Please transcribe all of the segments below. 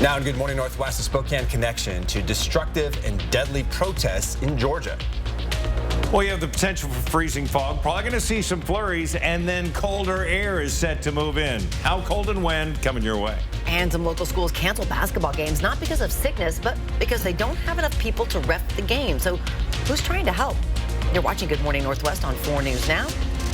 Now in Good Morning Northwest, a Spokane connection to destructive and deadly protests in Georgia. Well, you have the potential for freezing fog. Probably going to see some flurries, and then colder air is set to move in. How cold and when? Coming your way. And some local schools cancel basketball games, not because of sickness, but because they don't have enough people to ref the game. So who's trying to help? You're watching Good Morning Northwest on 4 News Now.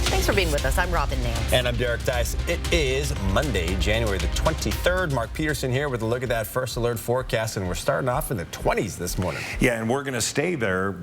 Thanks for being with us. I'm Robin Nance. And I'm Derek Dice. It is Monday, January the 23rd. Mark Peterson here with a look at that first alert forecast, and we're starting off in the 20s this morning. Yeah, and we're going to stay there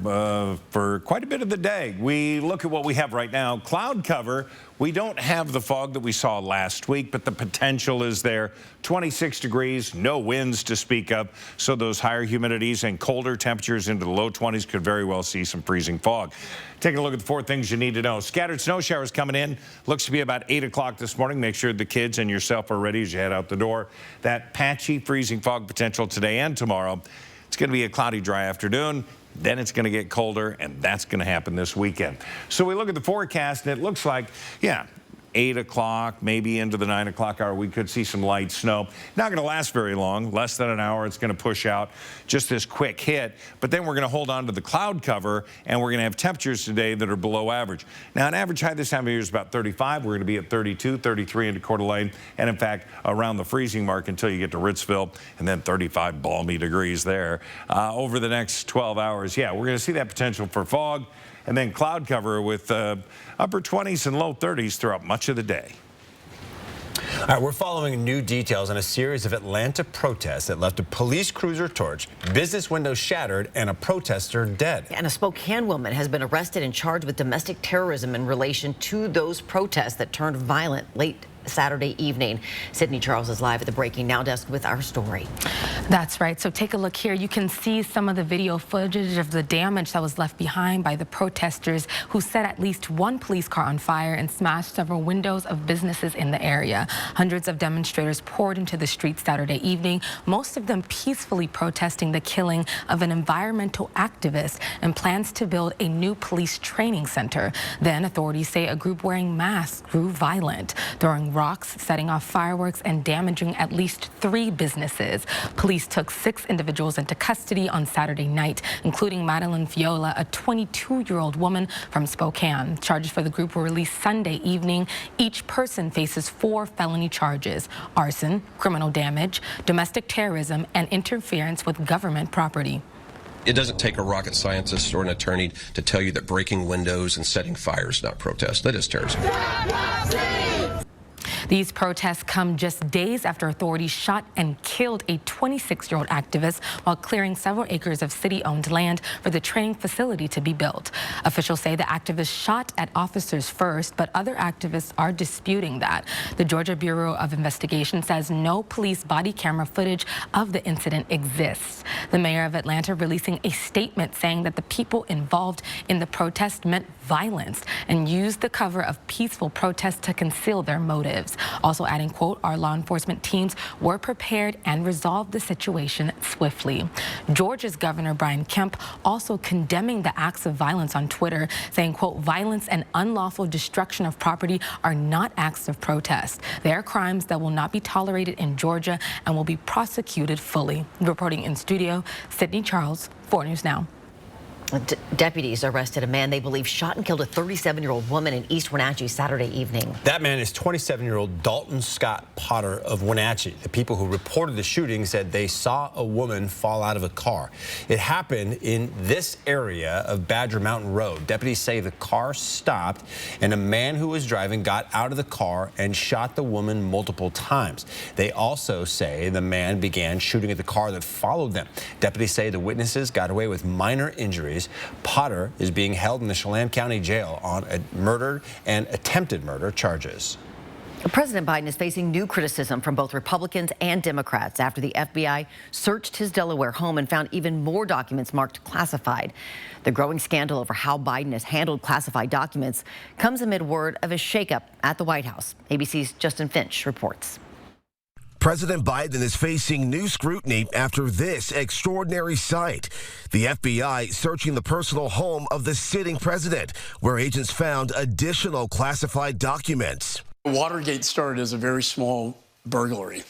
for quite a bit of the day. We look at what we have right now. Cloud cover. We don't have the fog that we saw last week, but the potential is there. 26 degrees, no winds to speak of, so those higher humidities and colder temperatures into the low 20s could very well see some freezing fog. Taking a look at the 4 things you need to know. Scattered snow showers coming in. Looks to be about 8 o'clock this morning. Make sure the kids and yourself are ready as you head out the door. That patchy freezing fog potential today and tomorrow. It's going to be a cloudy, dry afternoon. Then it's going to get colder, and that's going to happen this weekend. So we look at the forecast, and it looks like, yeah, 8 o'clock, maybe into the 9 o'clock hour, we could see some light snow. Not going to last very long, less than an hour. It's going to push out just this quick hit. But then we're going to hold on to the cloud cover, and we're going to have temperatures today that are below average. Now, an average high this time of year is about 35. We're going to be at 32, 33 into Coeur d'Alene, and in fact, around the freezing mark until you get to Ritzville, and then 35 balmy degrees there. Over the next 12 hours, yeah, we're going to see that potential for fog, and then cloud cover with upper 20s and low 30s throughout much of the day. All right, we're following new details on a series of Atlanta protests that left a police cruiser torched, business windows shattered, and a protester dead. And a Spokane woman has been arrested and charged with domestic terrorism in relation to those protests that turned violent late Saturday evening. Sydney Charles is live at the Breaking Now desk with our story. That's right. So take a look here. You can see some of the video footage of the damage that was left behind by the protesters who set at least one police car on fire and smashed several windows of businesses in the area. Hundreds of demonstrators poured into the streets Saturday evening, most of them peacefully protesting the killing of an environmental activist and plans to build a new police training center. Then authorities say a group wearing masks grew violent, throwing rocks, setting off fireworks, and damaging at least 3 businesses. Police took 6 individuals into custody on Saturday night, including Madeline Fiola, a 22-year-old woman from Spokane. Charges for the group were released Sunday evening. Each person faces 4 felony charges: arson, criminal damage, domestic terrorism, and interference with government property. It doesn't take a rocket scientist or an attorney to tell you that breaking windows and setting fires is not protest. That is terrorism. These protests come just days after authorities shot and killed a 26-year-old activist while clearing several acres of city-owned land for the training facility to be built. Officials say the activist shot at officers first, but other activists are disputing that. The Georgia Bureau of Investigation says no police body camera footage of the incident exists. The mayor of Atlanta releasing a statement saying that the people involved in the protest meant violence and used the cover of peaceful protests to conceal their motives. Also adding, quote, our law enforcement teams were prepared and resolved the situation swiftly. Georgia's Governor Brian Kemp also condemning the acts of violence on Twitter, saying, quote, violence and unlawful destruction of property are not acts of protest. They are crimes that will not be tolerated in Georgia and will be prosecuted fully. Reporting in studio, Sydney Charles, 4 News Now. Deputies arrested a man they believe shot and killed a 37-year-old woman in East Wenatchee Saturday evening. That man is 27-year-old Dalton Scott Potter of Wenatchee. The people who reported the shooting said they saw a woman fall out of a car. It happened in this area of Badger Mountain Road. Deputies say the car stopped and a man who was driving got out of the car and shot the woman multiple times. They also say the man began shooting at the car that followed them. Deputies say the witnesses got away with minor injuries. Potter is being held in the Chelan County Jail on murder and attempted murder charges. President Biden is facing new criticism from both Republicans and Democrats after the FBI searched his Delaware home and found even more documents marked classified. The growing scandal over how Biden has handled classified documents comes amid word of a shakeup at the White House. ABC's Justin Finch reports. President Biden is facing new scrutiny after this extraordinary sight. The FBI searching the personal home of the sitting president, where agents found additional classified documents. Watergate started as a very small burglary.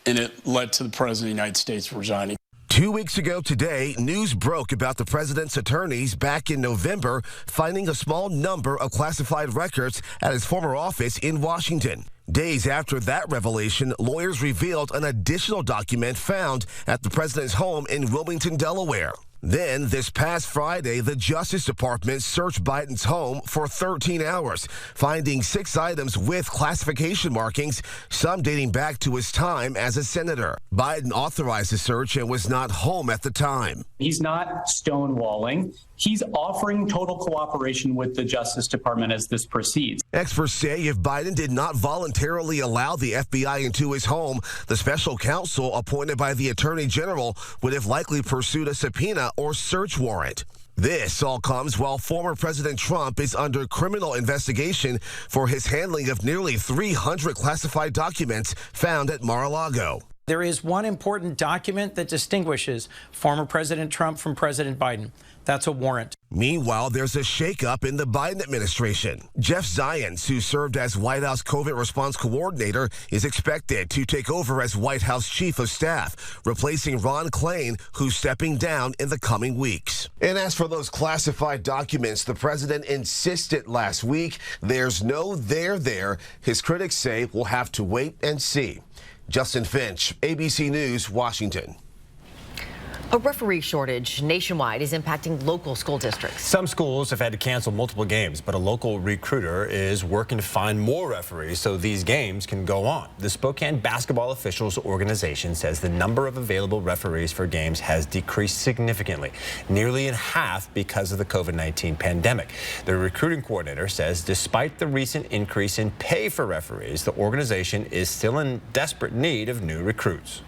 and it led to the President of the United States resigning. 2 weeks ago today, news broke about the president's attorneys back in November finding a small number of classified records at his former office in Washington. Days after that revelation, lawyers revealed an additional document found at the president's home in Wilmington, Delaware. Then, this past Friday, the Justice Department searched Biden's home for 13 hours, finding 6 items with classification markings, some dating back to his time as a senator. Biden authorized the search and was not home at the time. He's not stonewalling. He's offering total cooperation with the Justice Department as this proceeds. Experts say if Biden did not voluntarily allow the FBI into his home, the special counsel appointed by the Attorney General would have likely pursued a subpoena or search warrant. This all comes while former President Trump is under criminal investigation for his handling of nearly 300 classified documents found at Mar-a-Lago. There is one important document that distinguishes former President Trump from President Biden. That's a warrant. Meanwhile, there's a shakeup in the Biden administration. Jeff Zients, who served as White House COVID response coordinator, is expected to take over as White House chief of staff, replacing Ron Klain, who's stepping down in the coming weeks. And as for those classified documents, the president insisted last week there's no there there. His critics say we'll have to wait and see. Justin Finch, ABC News, Washington. A referee shortage nationwide is impacting local school districts. Some schools have had to cancel multiple games, but a local recruiter is working to find more referees so these games can go on. The Spokane Basketball Officials Organization says the number of available referees for games has decreased significantly, nearly in half because of the COVID-19 pandemic. The recruiting coordinator says despite the recent increase in pay for referees, the organization is still in desperate need of new recruits.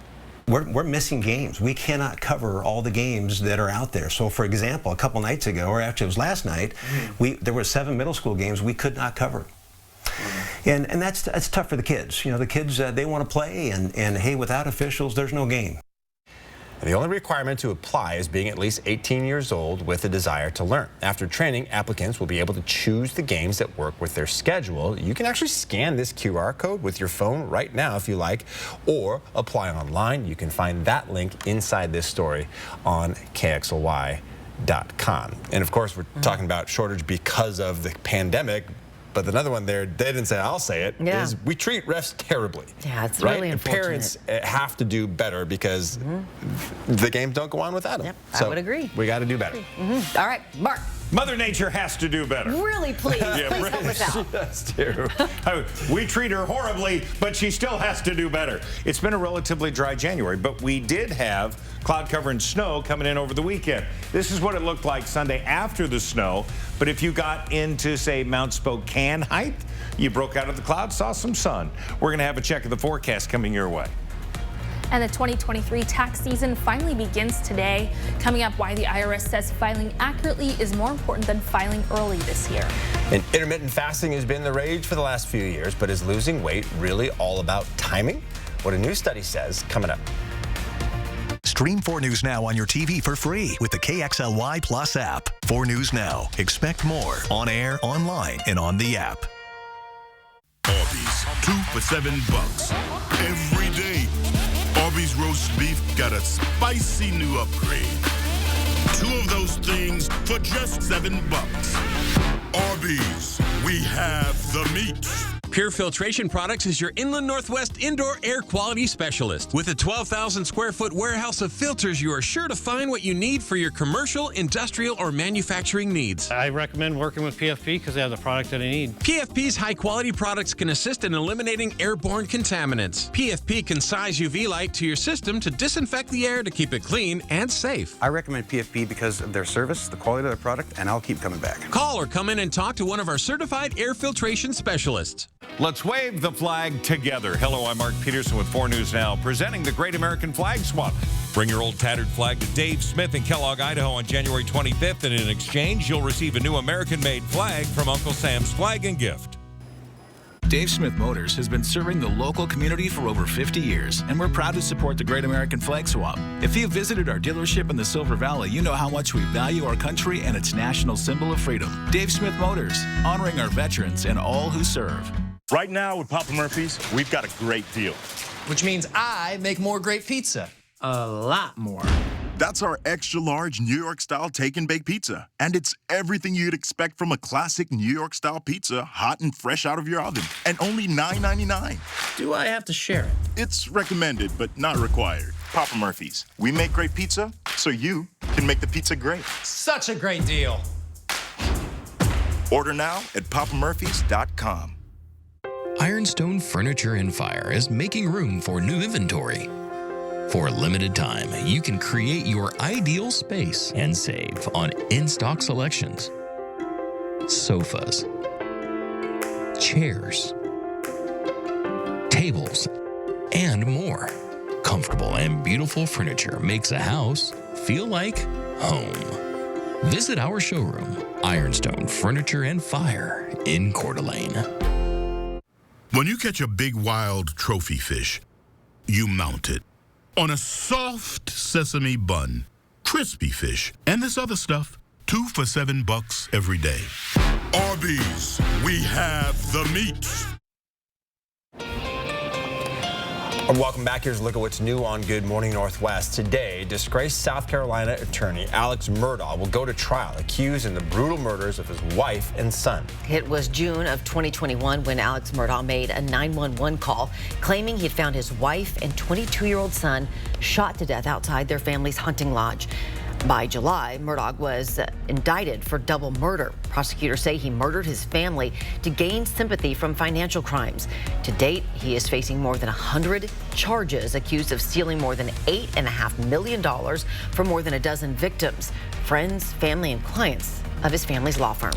We're missing games. We cannot cover all the games that are out there. So, for example, a couple nights ago, or actually it was last night, there were 7 middle school games we could not cover. And that's tough for the kids. You know, the kids, they want to play, and hey, without officials, there's no game. The only requirement to apply is being at least 18 years old with a desire to learn. After training, applicants will be able to choose the games that work with their schedule. You can actually scan this QR code with your phone right now if you like, or apply online. You can find that link inside this story on KXLY.com. And of course, we're talking about shortage because of the pandemic. But another one there, they didn't say, I'll say it, is we treat refs terribly. Yeah, it's right? really And unfortunate. parents have to do better because the games don't go on without them. Yep, So I would agree. We got to do better. All right, Mark. Mother Nature has to do better. Really, please. Please help us out. That's true. We treat her horribly, but she still has to do better. It's been a relatively dry January, but we did have cloud cover and snow coming in over the weekend. This is what it looked like Sunday after the snow, but if you got into, say, Mount Spokane height, you broke out of the clouds, saw some sun. We're going to have a check of the forecast coming your way. And the 2023 tax season finally begins today. Coming up, why the IRS says filing accurately is more important than filing early this year. And intermittent fasting has been the rage for the last few years, but is losing weight really all about timing? What a new study says coming up. Stream 4 News Now on your TV for free with the KXLY Plus app. 4 News Now. Expect more on air, online, and on the app. Arby's, 2 for $7 every day. Arby's roast beef got a spicy new upgrade. 2 of those things for just $7. Arby's, we have the meat. Pure Filtration Products is your Inland Northwest indoor air quality specialist. With a 12,000 square foot warehouse of filters, you are sure to find what you need for your commercial, industrial, or manufacturing needs. I recommend working with PFP because they have the product that I need. PFP's high quality products can assist in eliminating airborne contaminants. PFP can size UV light to your system to disinfect the air to keep it clean and safe. I recommend PFP because of their service, the quality of their product, and I'll keep coming back. Call or come in and talk to one of our certified air filtration specialists. Let's wave the flag together. Hello, I'm Mark Peterson with 4 News Now, presenting the Great American Flag Swap. Bring your old tattered flag to Dave Smith in Kellogg, Idaho on January 25th, and in exchange, you'll receive a new American-made flag from Uncle Sam's Flag and Gift. Dave Smith Motors has been serving the local community for over 50 years, and we're proud to support the Great American Flag Swap. If you've visited our dealership in the Silver Valley, you know how much we value our country and its national symbol of freedom. Dave Smith Motors, honoring our veterans and all who serve. Right now with Papa Murphy's, we've got a great deal. which means I make more great pizza. A lot more. That's our extra-large New York-style take-and-bake pizza. And it's everything you'd expect from a classic New York-style pizza, hot and fresh out of your oven, and only $9.99. Do I have to share it? It's recommended, but not required. Papa Murphy's. We make great pizza, so you can make the pizza great. Such a great deal. Order now at papamurphys.com. Ironstone Furniture and Fire is making room for new inventory. For a limited time, you can create your ideal space and save on in-stock selections. Sofas, chairs, tables, and more. Comfortable and beautiful furniture makes a house feel like home. Visit our showroom, Ironstone Furniture and Fire in Coeur d'Alene. When you catch a big wild trophy fish, you mount it on a soft sesame bun, crispy fish, and this other stuff. 2 for $7 every day. Arby's, we have the meat. Welcome back. Here's a look at what's new on Good Morning Northwest. Today, disgraced South Carolina attorney Alex Murdaugh will go to trial, accused in the brutal murders of his wife and son. It was June of 2021 when Alex Murdaugh made a 911 call claiming he'd found his wife and 22-year-old son shot to death outside their family's hunting lodge. By July, Murdaugh was indicted for double murder. Prosecutors say he murdered his family to gain sympathy from financial crimes. To date, he is facing more than 100 charges, accused of stealing more than $8.5 million from more than a dozen victims, friends, family, and clients of his family's law firm.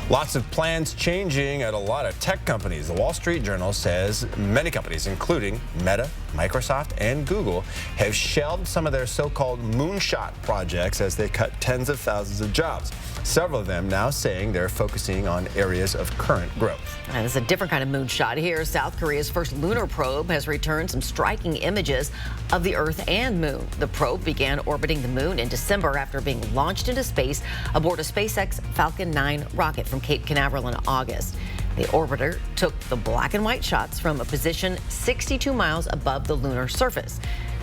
Lots of plans changing at a lot of tech companies. The Wall Street Journal says many companies, including Meta, Microsoft, and Google, have shelved some of their so-called moonshot projects as they cut tens of thousands of jobs. Several of them now saying they're focusing on areas of current growth. And it's a different kind of moonshot here. South Korea's first lunar probe has returned some striking images of the Earth and moon. The probe began orbiting the moon in December after being launched into space aboard a SpaceX Falcon 9 rocket from Cape Canaveral in August. The orbiter took the black and white shots from a position 62 miles above the lunar surface.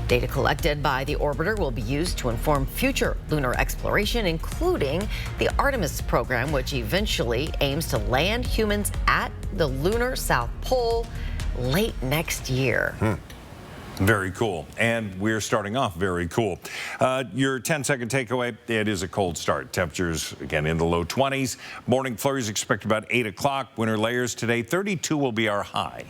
Data collected by the orbiter will be used to inform future lunar exploration, including the Artemis program, which eventually aims to land humans at the lunar South Pole late next year. Very cool. And we're starting off very cool. Your 10-second takeaway, it is a cold start. Temperatures, again, in the low 20s. Morning flurries expected about 8 o'clock. Winter layers today. 32 will be our high.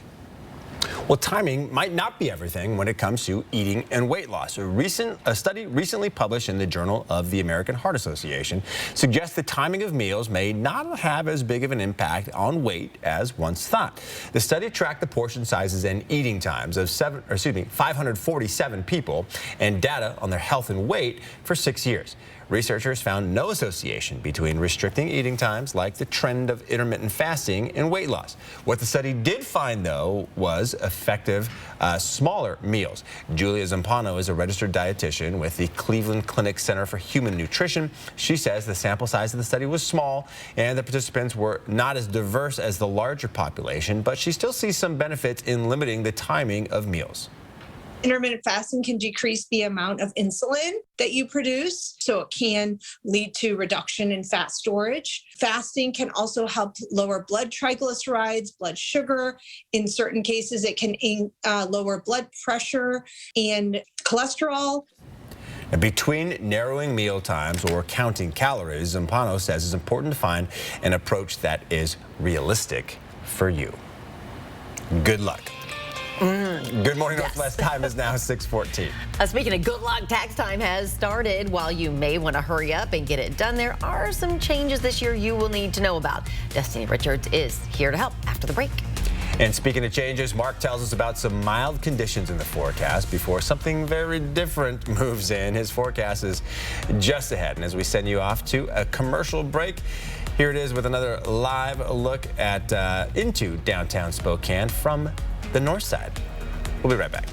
Well, timing might not be everything when it comes to eating and weight loss. A study recently published in the Journal of the American Heart Association suggests the timing of meals may not have as big of an impact on weight as once thought. The study tracked the portion sizes and eating times of 547 people and data on their health and weight for 6 years. Researchers found no association between restricting eating times, like the trend of intermittent fasting, and weight loss. What the study did find, though, was effective smaller meals. Julia Zampano is a registered dietitian with the Cleveland Clinic Center for Human Nutrition. She says the sample size of the study was small and the participants were not as diverse as the larger population, but she still sees some benefits in limiting the timing of meals. Intermittent fasting can decrease the amount of insulin that you produce, so it can lead to reduction in fat storage. Fasting can also help lower blood triglycerides, blood sugar. In certain cases, it can lower blood pressure and cholesterol. And between narrowing meal times or counting calories, Zampano says it's important to find an approach that is realistic for you. Good luck. Good Morning Northwest time is now 6:14. Speaking of good luck, tax time has started. While you may want to hurry up and get it done, there are some changes this year you will need to know about. Destiny Richards is here to help after the break. And speaking of changes, Mark tells us about some mild conditions in the forecast before something very different moves in. His forecast is just ahead. And as we send you off to a commercial break, here it is with another live look at into downtown Spokane from the north side. We'll be right back.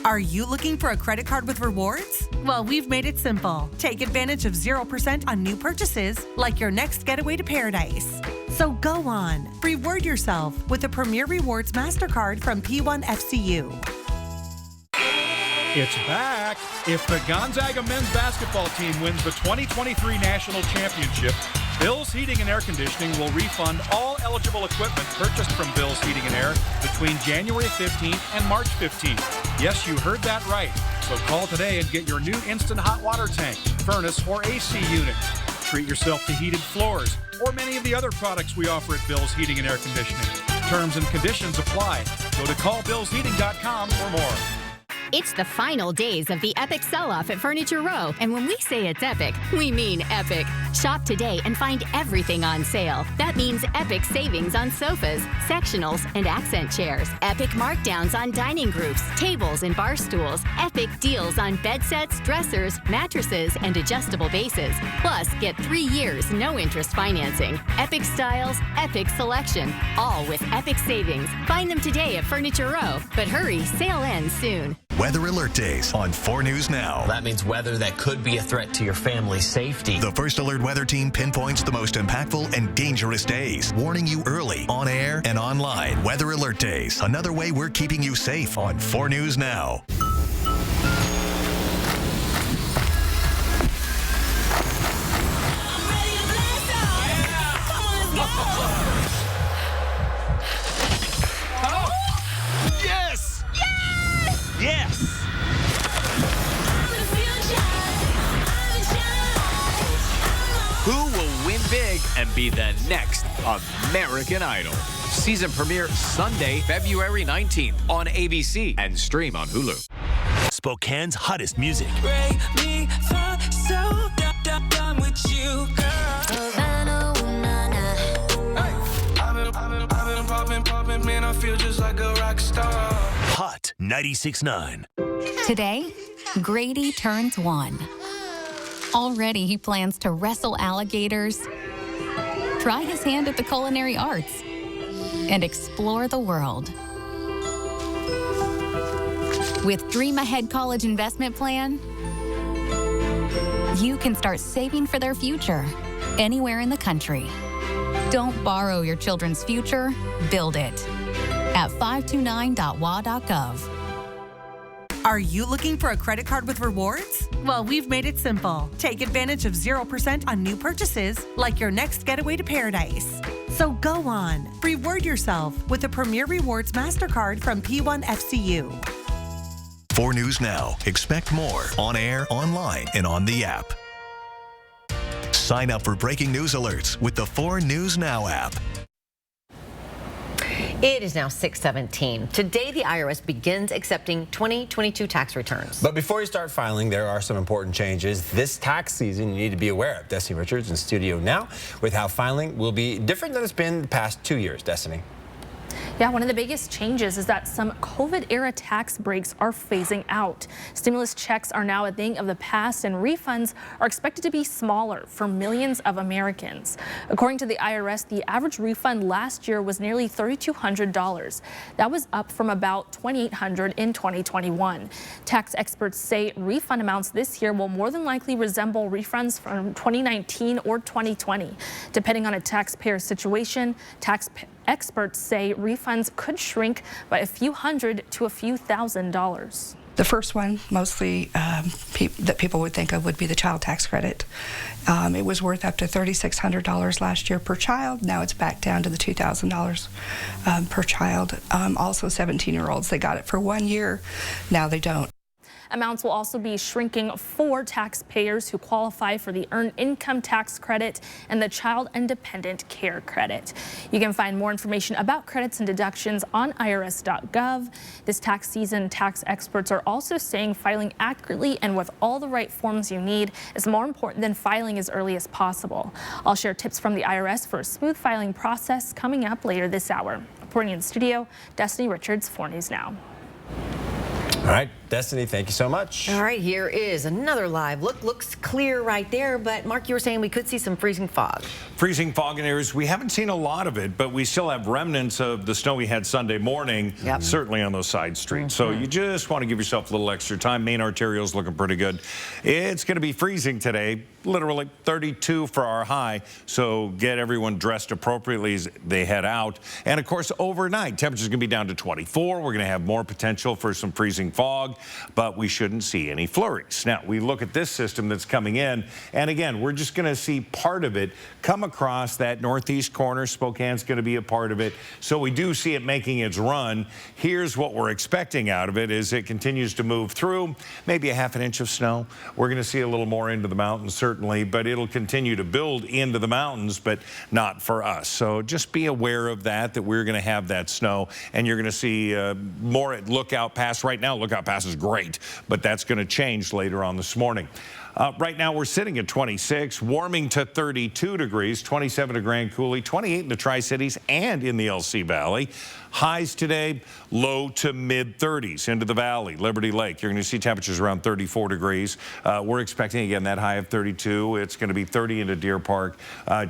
Are you looking for a credit card with rewards? Well, we've made it simple. Take advantage of 0% on new purchases, like your next getaway to paradise. So go on, reward yourself with a Premier Rewards MasterCard from P1FCU. It's back. If the Gonzaga men's basketball team wins the 2023 National Championship, Bill's Heating and Air Conditioning will refund all eligible equipment purchased from Bill's Heating and Air between January 15th and March 15th. Yes, you heard that right. So call today and get your new instant hot water tank, furnace, or AC unit. Treat yourself to heated floors or many of the other products we offer at Bill's Heating and Air Conditioning. Terms and conditions apply. Go to callbillsheating.com for more. It's the final days of the epic sell-off at Furniture Row. And when we say it's epic, we mean epic. Shop today and find everything on sale. That means epic savings on sofas, sectionals, and accent chairs. Epic markdowns on dining groups, tables, and bar stools. Epic deals on bed sets, dressers, mattresses, and adjustable bases. Plus, get 3 years, no interest financing. Epic styles, epic selection. All with epic savings. Find them today at Furniture Row. But hurry, sale ends soon. Weather Alert Days on 4 News Now. That means weather that could be a threat to your family's safety. The First Alert Weather Team pinpoints the most impactful and dangerous days, warning you early, on air and online. Weather Alert Days, another way we're keeping you safe on 4 News Now. Yes! Yes! Yes! Who will win big and be the next American Idol? Season premiere Sunday, February 19th on ABC and stream on Hulu. Spokane's hottest music. Break me for so done with you, girl. I've been popping, man, I feel just like a rock star. Hot 96.9. Today, Grady turns 1. Already he plans to wrestle alligators, try his hand at the culinary arts, and explore the world. With Dream Ahead College Investment Plan, you can start saving for their future anywhere in the country. Don't borrow your children's future, build it at 529.wa.gov. Are you looking for a credit card with rewards? Well, we've made it simple. Take advantage of 0% on new purchases, like your next getaway to paradise. So go on, reward yourself with a Premier Rewards MasterCard from P1FCU. 4 News Now. Expect more on air, online, and on the app. Sign up for breaking news alerts with the 4 News Now app. It is now 6:17. Today, the IRS begins accepting 2022 tax returns. But before you start filing, there are some important changes this tax season you need to be aware of. Destiny Richards in studio now with how filing will be different than it's been the past 2 years. Destiny. Yeah, one of the biggest changes is that some COVID-era tax breaks are phasing out. Stimulus checks are now a thing of the past, and refunds are expected to be smaller for millions of Americans. According to the IRS, the average refund last year was nearly $3,200. That was up from about $2,800 in 2021. Tax experts say refund amounts this year will more than likely resemble refunds from 2019 or 2020. Depending on a taxpayer's situation, experts say refunds could shrink by a few hundred to a few $1,000s. The first one, mostly that people would think of, would be the child tax credit. It was worth up to $3,600 last year per child. Now it's back down to the $2,000 per child. Also 17-year-olds, they got it for 1 year. Now they don't. Amounts will also be shrinking for taxpayers who qualify for the Earned Income Tax Credit and the Child and Dependent Care Credit. You can find more information about credits and deductions on irs.gov. This tax season, tax experts are also saying filing accurately and with all the right forms you need is more important than filing as early as possible. I'll share tips from the IRS for a smooth filing process coming up later this hour. Reporting in studio, Destiny Richards, 4 News Now. All right, Destiny, thank you so much. All right, here is another live look. Looks clear right there, but Mark, you were saying we could see some freezing fog. Freezing fog in areas. We haven't seen a lot of it, but we still have remnants of the snow we had Sunday morning, certainly on those side streets. So you just want to give yourself a little extra time. Main arterial's looking pretty good. It's going to be freezing today, literally 32 for our high. So get everyone dressed appropriately as they head out. And of course, overnight, temperature's going to be down to 24. We're going to have more potential for some freezing fog, but we shouldn't see any flurries. Now, we look at this system that's coming in, and again, we're just going to see part of it come across that northeast corner. Spokane's going to be a part of it. So we do see it making its run. Here's what we're expecting out of it as it continues to move through. Maybe a half an inch of snow. We're going to see a little more into the mountains, certainly, but it'll continue to build into the mountains, but not for us. So just be aware of that we're going to have that snow, and you're going to see more at Lookout Pass. Right now, Lookout Pass is great, but that's going to change later on this morning. Right now, we're sitting at 26, warming to 32 degrees, 27 to Grand Coulee, 28 in the Tri-Cities and in the LC Valley. Highs today, low to mid-30s into the valley. Liberty Lake, you're going to see temperatures around 34 degrees. We're expecting, again, that high of 32. It's going to be 30 into Deer Park.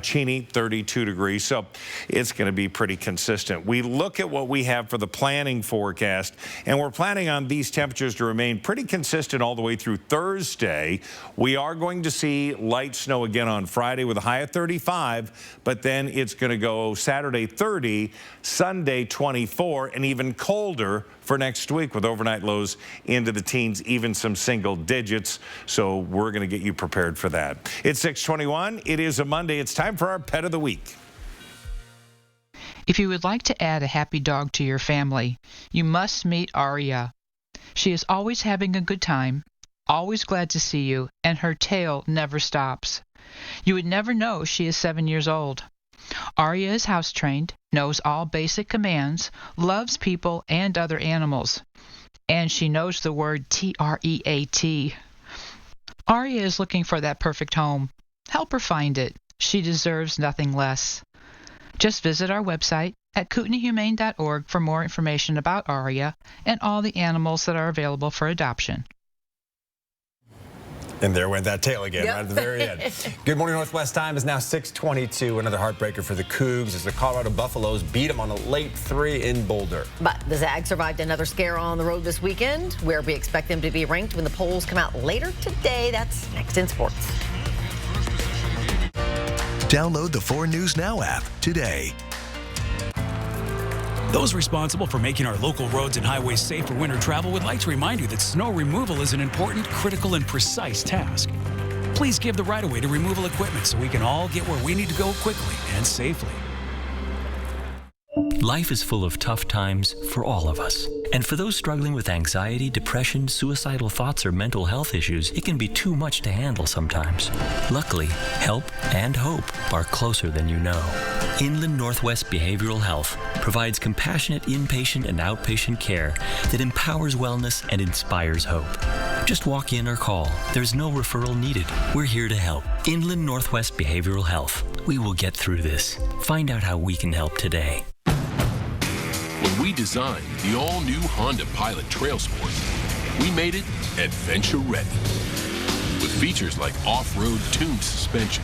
Cheney, 32 degrees. So it's going to be pretty consistent. We look at what we have for the planning forecast, and we're planning on these temperatures to remain pretty consistent all the way through Thursday. We are going to see light snow again on Friday with a high of 35, but then it's going to go Saturday 30, Sunday 24, and even colder for next week with overnight lows into the teens, even some single digits. So we're going to get you prepared for that. It's 6:21. It is a Monday. It's time for our Pet of the Week. If you would like to add a happy dog to your family, you must meet Aria. She is always having a good time, always glad to see you, and her tail never stops. You would never know she is 7 years old. Aria is house-trained, knows all basic commands, loves people and other animals, and she knows the word TREAT. Aria is looking for that perfect home. Help her find it. She deserves nothing less. Just visit our website at kootenaihumane.org for more information about Aria and all the animals that are available for adoption. And there went that tail again, right at the very end. Good Morning Northwest time is now 6:22. Another heartbreaker for the Cougs as the Colorado Buffaloes beat them on a late 3 in Boulder. But the Zags survived another scare on the road this weekend, where we expect them to be ranked when the polls come out later today. That's next in sports. Download the 4 News Now app today. Those responsible for making our local roads and highways safe for winter travel would like to remind you that snow removal is an important, critical, and precise task. Please give the right-of-way to removal equipment so we can all get where we need to go quickly and safely. Life is full of tough times for all of us. And for those struggling with anxiety, depression, suicidal thoughts, or mental health issues, it can be too much to handle sometimes. Luckily, help and hope are closer than you know. Inland Northwest Behavioral Health provides compassionate inpatient and outpatient care that empowers wellness and inspires hope. Just walk in or call. There's no referral needed. We're here to help. Inland Northwest Behavioral Health. We will get through this. Find out how we can help today. When we designed the all-new Honda Pilot Trail Sport, we made it adventure ready. With features like off-road tuned suspension,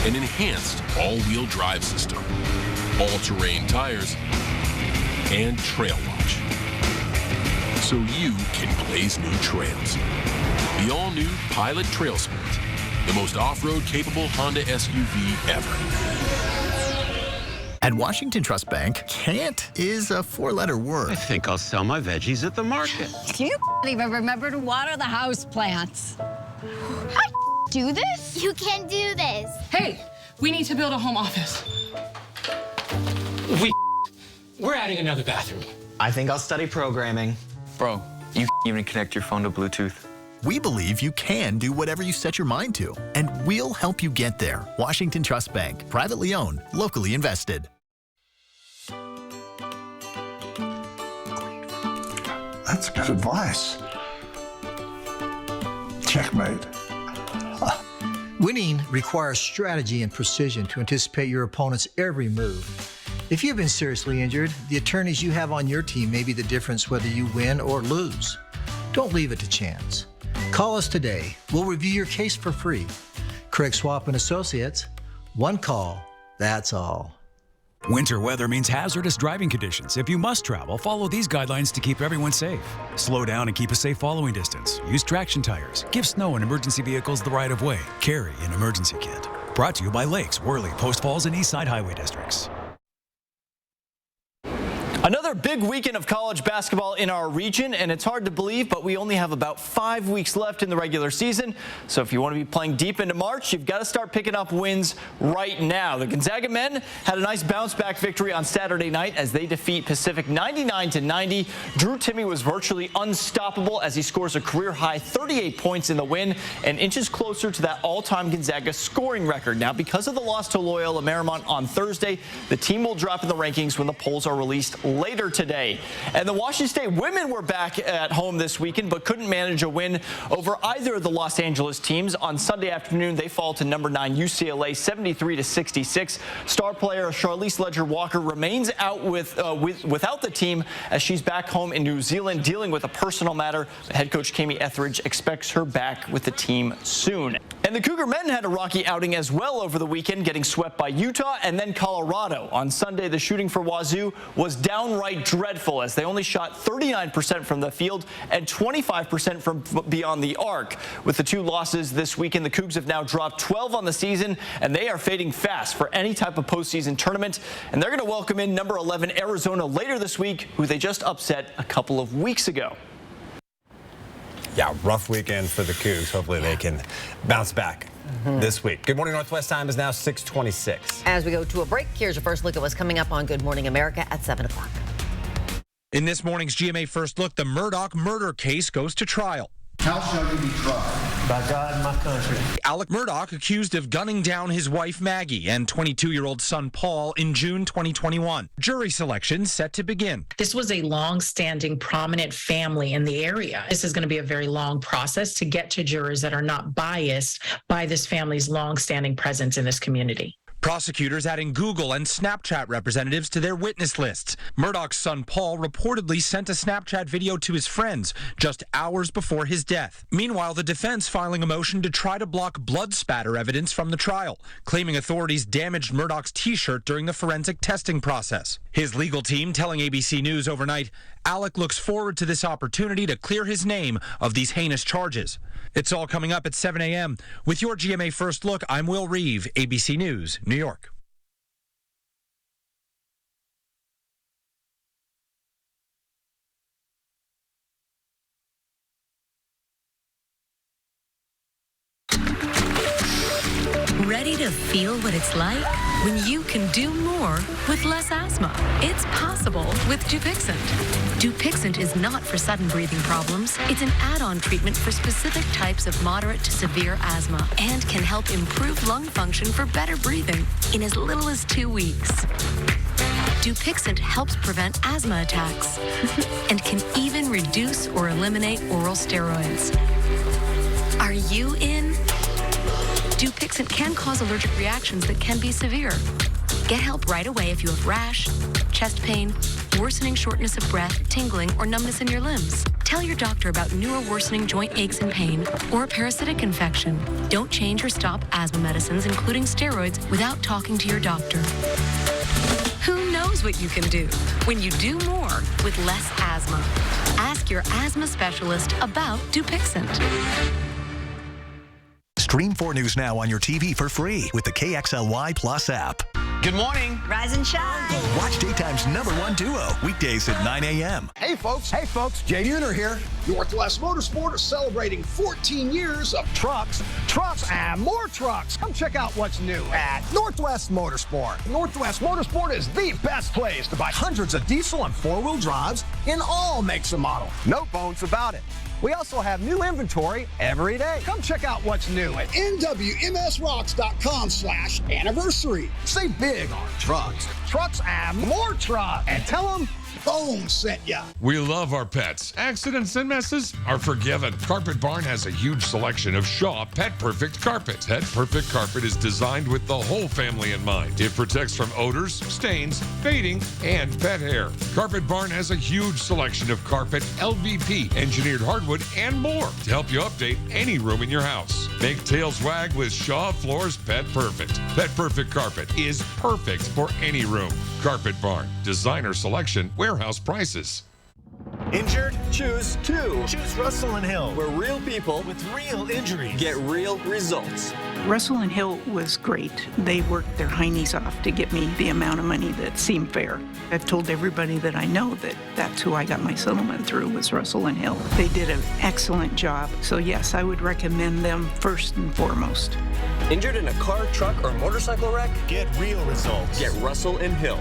an enhanced all-wheel drive system, all-terrain tires, and Trail Watch. So you can blaze new trails. The all-new Pilot Trail Sport, the most off-road capable Honda SUV ever. At Washington Trust Bank, can't is a 4-letter word. I think I'll sell my veggies at the market. You even remember to water the house plants. I do this? You can do this. Hey, we need to build a home office. We're adding another bathroom. I think I'll study programming. Bro, you even connect your phone to Bluetooth. We believe you can do whatever you set your mind to, and we'll help you get there. Washington Trust Bank, privately owned, locally invested. That's good advice. Checkmate. Winning requires strategy and precision to anticipate your opponent's every move. If you've been seriously injured, the attorneys you have on your team may be the difference whether you win or lose. Don't leave it to chance. Call us today. We'll review your case for free. Craig Swap and Associates. One call, that's all. Winter weather means hazardous driving conditions. If you must travel, follow these guidelines to keep everyone safe. Slow down and keep a safe following distance. Use traction tires. Give snow and emergency vehicles the right of way. Carry an emergency kit. Brought to you by Lakes, Worley, Post Falls, and Eastside Highway Districts. Another big weekend of college basketball in our region, and it's hard to believe, but we only have about 5 weeks left in the regular season. So if you want to be playing deep into March, you've got to start picking up wins right now. The Gonzaga men had a nice bounce-back victory on Saturday night as they defeat Pacific 99-90. Drew Timme was virtually unstoppable as he scores a career-high 38 points in the win and inches closer to that all-time Gonzaga scoring record. Now, because of the loss to Loyola Marymount on Thursday, the team will drop in the rankings when the polls are released later today. And the Washington State women were back at home this weekend, but couldn't manage a win over either of the Los Angeles teams. On Sunday afternoon, they fall to number 9 UCLA 73-66. Star player Charlize Ledger-Walker remains out without the team as she's back home in New Zealand dealing with a personal matter. Head coach Kami Etheridge expects her back with the team soon. And the Cougar men had a rocky outing as well over the weekend, getting swept by Utah and then Colorado. On Sunday, the shooting for Wazoo was downright dreadful as they only shot 39% from the field and 25% from beyond the arc. With the 2 losses this weekend, the Cougs have now dropped 12 on the season, and they are fading fast for any type of postseason tournament. And they're going to welcome in number 11 Arizona later this week, who they just upset a couple of weeks ago. Yeah, rough weekend for the Cougs. Hopefully they can bounce back this week. Good Morning Northwest time is now 6:26. As we go to a break, here's your first look at what's coming up on Good Morning America at 7 o'clock. In this morning's GMA First Look, the Murdaugh murder case goes to trial. How shall you be tried? By God and my country. Alec Murdaugh accused of gunning down his wife Maggie and 22-year-old son Paul in June 2021. Jury selection set to begin. This was a long-standing, prominent family in the area. This is going to be a very long process to get to jurors that are not biased by this family's long-standing presence in this community. Prosecutors adding Google and Snapchat representatives to their witness lists. Murdaugh's son Paul reportedly sent a Snapchat video to his friends just hours before his death. Meanwhile, the defense filing a motion to try to block blood spatter evidence from the trial, claiming authorities damaged Murdaugh's T-shirt during the forensic testing process. His legal team telling ABC News overnight, Alec looks forward to this opportunity to clear his name of these heinous charges. It's all coming up at 7 a.m. With your GMA First Look, I'm Will Reeve, ABC News, New York. Ready to feel what it's like when you can do more with less asthma? It's possible with Dupixent. Dupixent is not for sudden breathing problems. It's an add-on treatment for specific types of moderate to severe asthma and can help improve lung function for better breathing in as little as 2 weeks. Dupixent helps prevent asthma attacks and can even reduce or eliminate oral steroids. Are you in? Dupixent can cause allergic reactions that can be severe. Get help right away if you have rash, chest pain, worsening shortness of breath, tingling, or numbness in your limbs. Tell your doctor about new or worsening joint aches and pain or a parasitic infection. Don't change or stop asthma medicines, including steroids, without talking to your doctor. Who knows what you can do when you do more with less asthma? Ask your asthma specialist about Dupixent. Stream 4 News now on your TV for free with the KXLY Plus app. Good morning. Rise and shine. Watch daytime's #1 duo weekdays at 9 a.m. Hey folks, Jay Uner here. Northwest Motorsport is celebrating 14 years of trucks, and more trucks. Come check out what's new at Northwest Motorsport. Northwest Motorsport is the best place to buy hundreds of diesel and four-wheel drives in all makes and models. No bones about it. We also have new inventory every day. Come check out what's new at nwmsrocks.com/anniversary. Save big on trucks, and more trucks. And tell them Boom sent ya. We love our pets. Accidents and messes are forgiven. Carpet Barn has a huge selection of Shaw Pet Perfect carpet. Pet Perfect carpet is designed with the whole family in mind. It protects from odors, stains, fading, and pet hair. Carpet Barn has a huge selection of carpet, LVP, engineered hardwood, and more to help you update any room in your house. Make tails wag with Shaw Floors Pet Perfect. Pet Perfect carpet is perfect for any room. Carpet Barn. Designer selection, warehouse prices. Injured? Choose 2. Choose Russell & Hill, where real people with real injuries get real results. Russell & Hill was great. They worked their heinies off to get me the amount of money that seemed fair. I've told everybody that I know that that's who I got my settlement through was Russell & Hill. They did an excellent job. So yes, I would recommend them first and foremost. Injured in a car, truck, or motorcycle wreck? Get real results. Get Russell & Hill.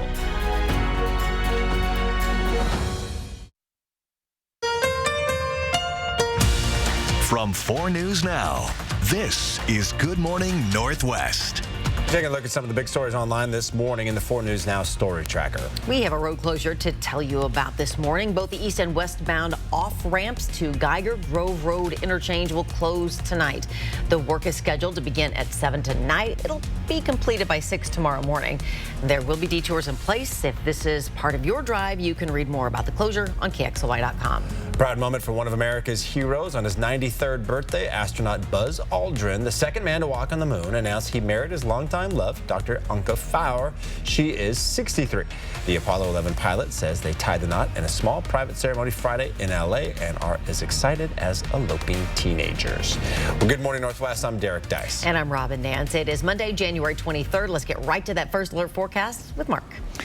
From 4 News Now, this is Good Morning Northwest. Taking a look at some of the big stories online this morning in the 4 News Now Story Tracker. We have a road closure to tell you about this morning. Both the east and westbound off-ramps to Geiger Grove Road interchange will close tonight. The work is scheduled to begin at 7 tonight. It'll be completed by 6 tomorrow morning. There will be detours in place. If this is part of your drive, you can read more about the closure on KXLY.com. Proud moment for one of America's heroes. On his 93rd birthday, astronaut Buzz Aldrin, the second man to walk on the moon, announced he married his longtime love, Dr. Anka Fowler. She is 63. The Apollo 11 pilot says they tied the knot in a small private ceremony Friday in L.A. and are as excited as eloping teenagers. Well, good morning, Northwest. I'm Derek Dice. And I'm Robin Nance. It is Monday, January 23rd. Let's get right to that first alert forecast with Mark.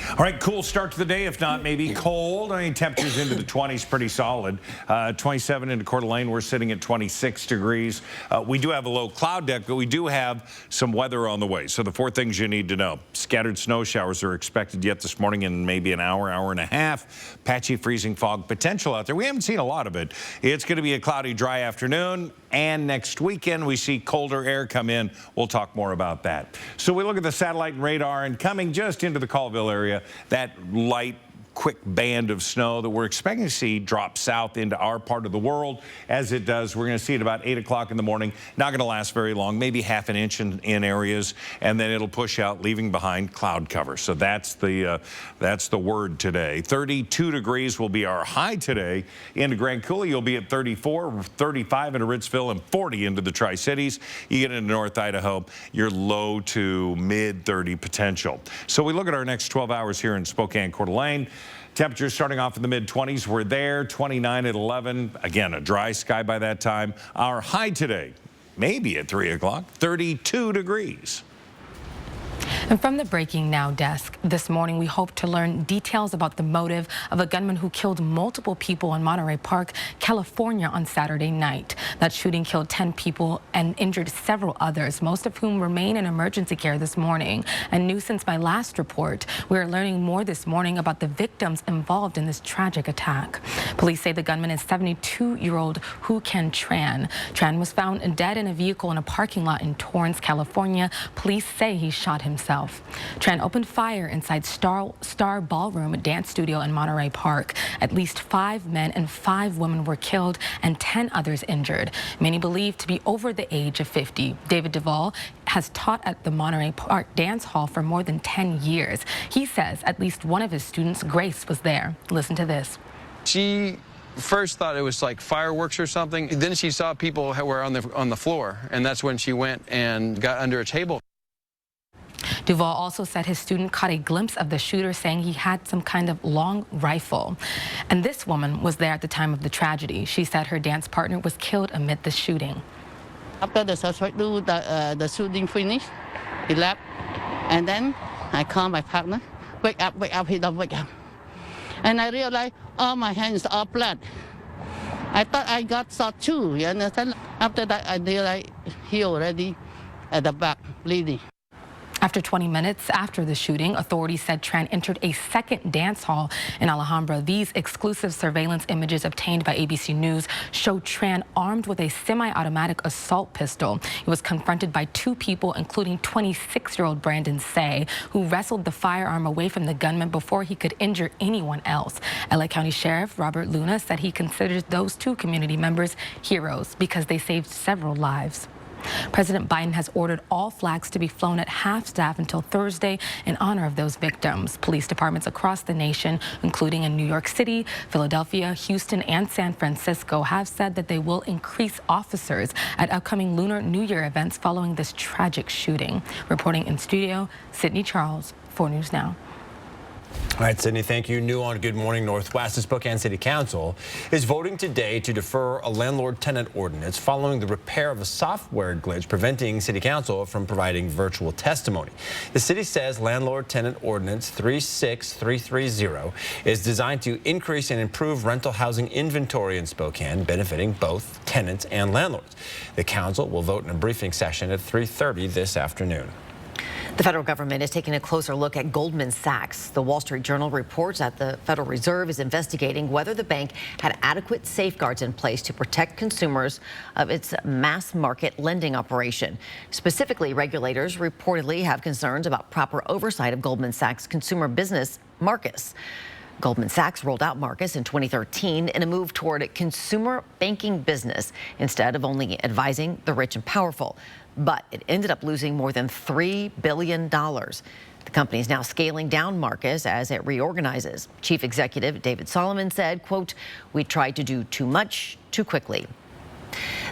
All right, cool start to the day, if not maybe cold. I mean, temperatures into the 20s, pretty solid. 27 into Coeur d'Alene, we're sitting at 26 degrees. We do have a low cloud deck, but we do have some weather on the way. So the 4 things you need to know. Scattered snow showers are expected yet this morning in maybe an hour, hour and a half. Patchy freezing fog potential out there. We haven't seen a lot of it. It's going to be a cloudy, dry afternoon. And next weekend, we see colder air come in. We'll talk more about that. So we look at the satellite and radar, and coming just into the Colville area, that light, quick band of snow that we're expecting to see drop south into our part of the world. As it does, we're going to see it about 8 o'clock in the morning. Not going to last very long, maybe half an inch in areas, and then it'll push out, leaving behind cloud cover. So that's the word today. 32 degrees will be our high today. Into Grand Coulee, you'll be at 34, 35 into Ritzville, and 40 into the Tri-Cities. You get into North Idaho, you're low to mid-30 potential. So we look at our next 12 hours here in Spokane, Coeur d'Alene. Temperatures starting off in the mid-20s. We're there, 29 at 11. Again, a dry sky by that time. Our high today, maybe at 3 o'clock, 32 degrees. And from the Breaking Now desk this morning, we hope to learn details about the motive of a gunman who killed multiple people in Monterey Park, California on Saturday night. That shooting killed 10 people and injured several others, most of whom remain in emergency care this morning. And new since my last report, we are learning more this morning about the victims involved in this tragic attack. Police say the gunman is 72-year-old Hu Ken Tran. Tran was found dead in a vehicle in a parking lot in Torrance, California. Police say he shot himself. Tran opened fire inside Star Ballroom dance studio in Monterey Park. At least 5 men and 5 women were killed and 10 others injured, many believed to be over the age of 50. David Duvall has taught at the Monterey Park Dance Hall for more than 10 years. He says at least one of his students, Grace, was there. Listen to this. She first thought it was like fireworks or something. Then she saw people who were on the floor, and that's when she went and got under a table. Duvall also said his student caught a glimpse of the shooter, saying he had some kind of long rifle. And this woman was there at the time of the tragedy. She said her dance partner was killed amid the shooting. After the suspect do the shooting finished, he left. And then I called my partner, wake up, he don't wake up. And I realized all my hands are blood. I thought I got shot too, you understand? After that, I realized he already at the back bleeding. After 20 minutes after the shooting, authorities said Tran entered a second dance hall in Alhambra. These exclusive surveillance images obtained by ABC News show Tran armed with a semi-automatic assault pistol. He was confronted by two people, including 26-year-old Brandon Say, who wrestled the firearm away from the gunman before he could injure anyone else. LA County Sheriff Robert Luna said he considers those two community members heroes because they saved several lives. President Biden has ordered all flags to be flown at half-staff until Thursday in honor of those victims. Police departments across the nation, including in New York City, Philadelphia, Houston, and San Francisco, have said that they will increase officers at upcoming Lunar New Year events following this tragic shooting. Reporting in studio, Sydney Charles, 4 News Now. All right, Sydney, thank you. New on Good Morning Northwest, the Spokane City Council is voting today to defer a landlord-tenant ordinance following the repair of a software glitch preventing City Council from providing virtual testimony. The city says Landlord-Tenant Ordinance 36330 is designed to increase and improve rental housing inventory in Spokane, benefiting both tenants and landlords. The council will vote in a briefing session at 3:30 this afternoon. The federal government is taking a closer look at Goldman Sachs. The Wall Street Journal reports that the Federal Reserve is investigating whether the bank had adequate safeguards in place to protect consumers of its mass market lending operation. Specifically, regulators reportedly have concerns about proper oversight of Goldman Sachs' consumer business, Marcus. Goldman Sachs rolled out Marcus in 2013 in a move toward a consumer banking business instead of only advising the rich and powerful. But it ended up losing more than $3 billion. The company is now scaling down Marcus as it reorganizes. Chief Executive David Solomon said, quote, "We tried to do too much too quickly."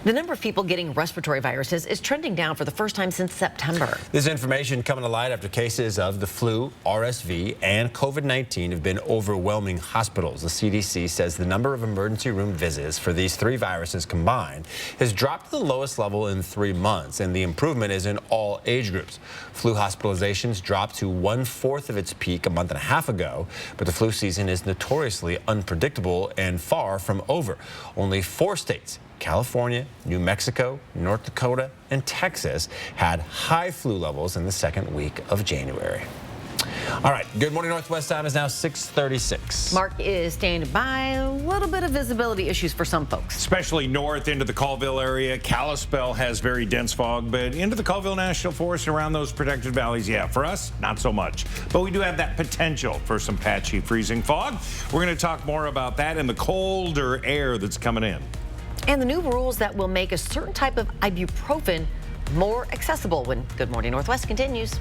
The number of people getting respiratory viruses is trending down for the first time since September. This information coming to light after cases of the flu, RSV, and COVID-19 have been overwhelming hospitals. The CDC says the number of emergency room visits for these three viruses combined has dropped to the lowest level in 3 months, and the improvement is in all age groups. Flu hospitalizations dropped to 1/4 of its peak a month and a half ago, but the flu season is notoriously unpredictable and far from over. Only 4 states, California, New Mexico, North Dakota, and Texas, had high flu levels in the second week of January. All right, Good Morning Northwest time is now 6:36. Mark is standing by. A little bit of visibility issues for some folks. Especially north into the Colville area. Kalispell has very dense fog, but into the Colville National Forest and around those protected valleys, yeah, for us, not so much. But we do have that potential for some patchy freezing fog. We're going to talk more about that and the colder air that's coming in. And the new rules that will make a certain type of ibuprofen more accessible when Good Morning Northwest continues.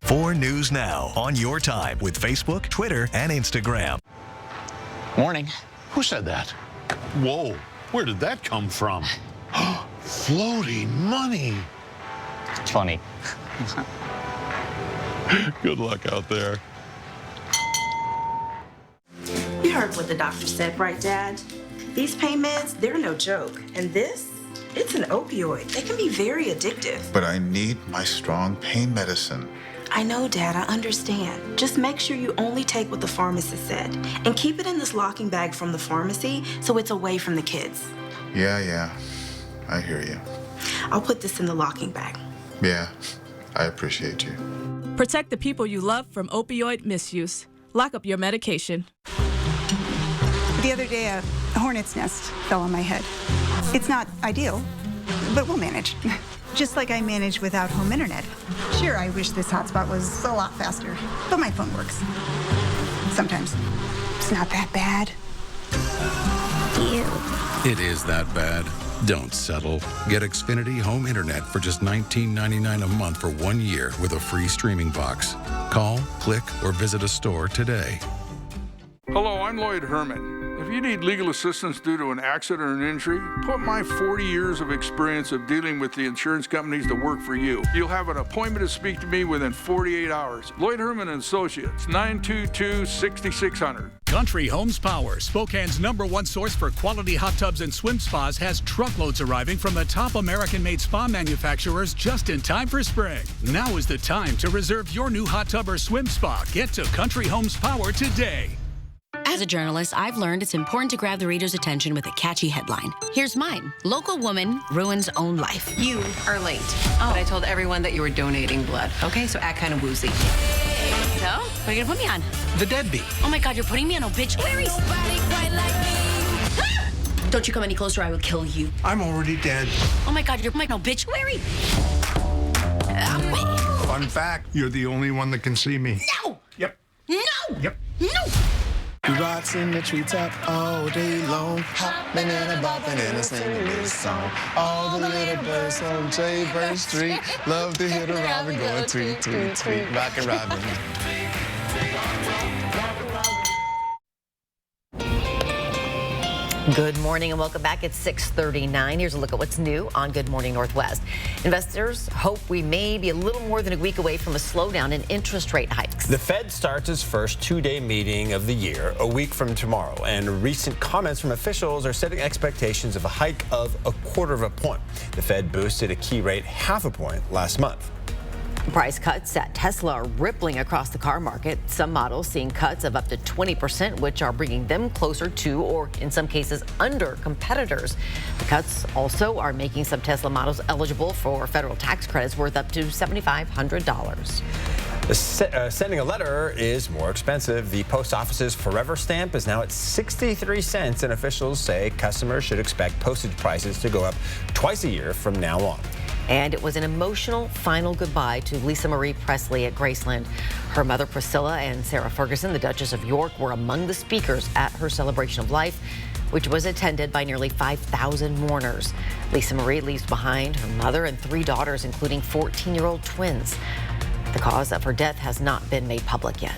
4 News Now on your time with Facebook, Twitter, and Instagram. Morning. Who said that? Whoa, where did that come from? Floating money. It's funny. Good luck out there. You heard what the doctor said, right, Dad? These pain meds, they're no joke. And this, it's an opioid. They can be very addictive. But I need my strong pain medicine. I know, Dad, I understand. Just make sure you only take what the pharmacist said. And keep it in this locking bag from the pharmacy so it's away from the kids. Yeah, I hear you. I'll put this in the locking bag. Yeah, I appreciate you. Protect the people you love from opioid misuse. Lock up your medication. The other day, a hornet's nest fell on my head. It's not ideal, but we'll manage. Just like I manage without home internet. Sure, I wish this hotspot was a lot faster, but my phone works. Sometimes. It's not that bad. Ew. It is that bad. Don't settle. Get Xfinity Home Internet for just $19.99 a month for 1 year with a free streaming box. Call, click, or visit a store today. Hello, I'm Lloyd Herman. If you need legal assistance due to an accident or an injury, put my 40 years of experience of dealing with the insurance companies to work for you. You'll have an appointment to speak to me within 48 hours. Lloyd Herman & Associates, 922-6600. Country Homes Power, Spokane's #1 source for quality hot tubs and swim spas, has truckloads arriving from the top American-made spa manufacturers just in time for spring. Now is the time to reserve your new hot tub or swim spa. Get to Country Homes Power today. As a journalist, I've learned it's important to grab the reader's attention with a catchy headline. Here's mine. Local woman ruins own life. You are late. But I told everyone that you were donating blood. Okay, so act kind of woozy. So, what are you gonna put me on? The deadbeat. Oh my God, you're putting me on obituaries. Don't you come any closer, I will kill you. I'm already dead. Oh my God, you're my obituary. Fun fact, you're the only one that can see me. No! Yep. No! Yep. No! We rocks in the treetop all day long, hopping and bopping and singing this song. All the little birds on Jaybird Street love to hear the robin going tweet, tweet, tweet, rockin' robin. Good morning and welcome back. It's 6:39. Here's a look at what's new on Good Morning Northwest. Investors hope we may be a little more than a week away from a slowdown in interest rate hikes. The Fed starts its first two-day meeting of the year a week from tomorrow, and recent comments from officials are setting expectations of a hike of 1/4 point. The Fed boosted a key rate 1/2 point last month. Price cuts at Tesla are rippling across the car market. Some models seeing cuts of up to 20%, which are bringing them closer to, or in some cases, under competitors. The cuts also are making some Tesla models eligible for federal tax credits worth up to $7,500. Sending a letter is more expensive. The post office's Forever stamp is now at 63 cents, and officials say customers should expect postage prices to go up twice a year from now on. And it was an emotional final goodbye to Lisa Marie Presley at Graceland. Her mother, Priscilla, and Sarah Ferguson, the Duchess of York, were among the speakers at her celebration of life, which was attended by nearly 5,000 mourners. Lisa Marie leaves behind her mother and 3 daughters, including 14-year-old twins. The cause of her death has not been made public yet.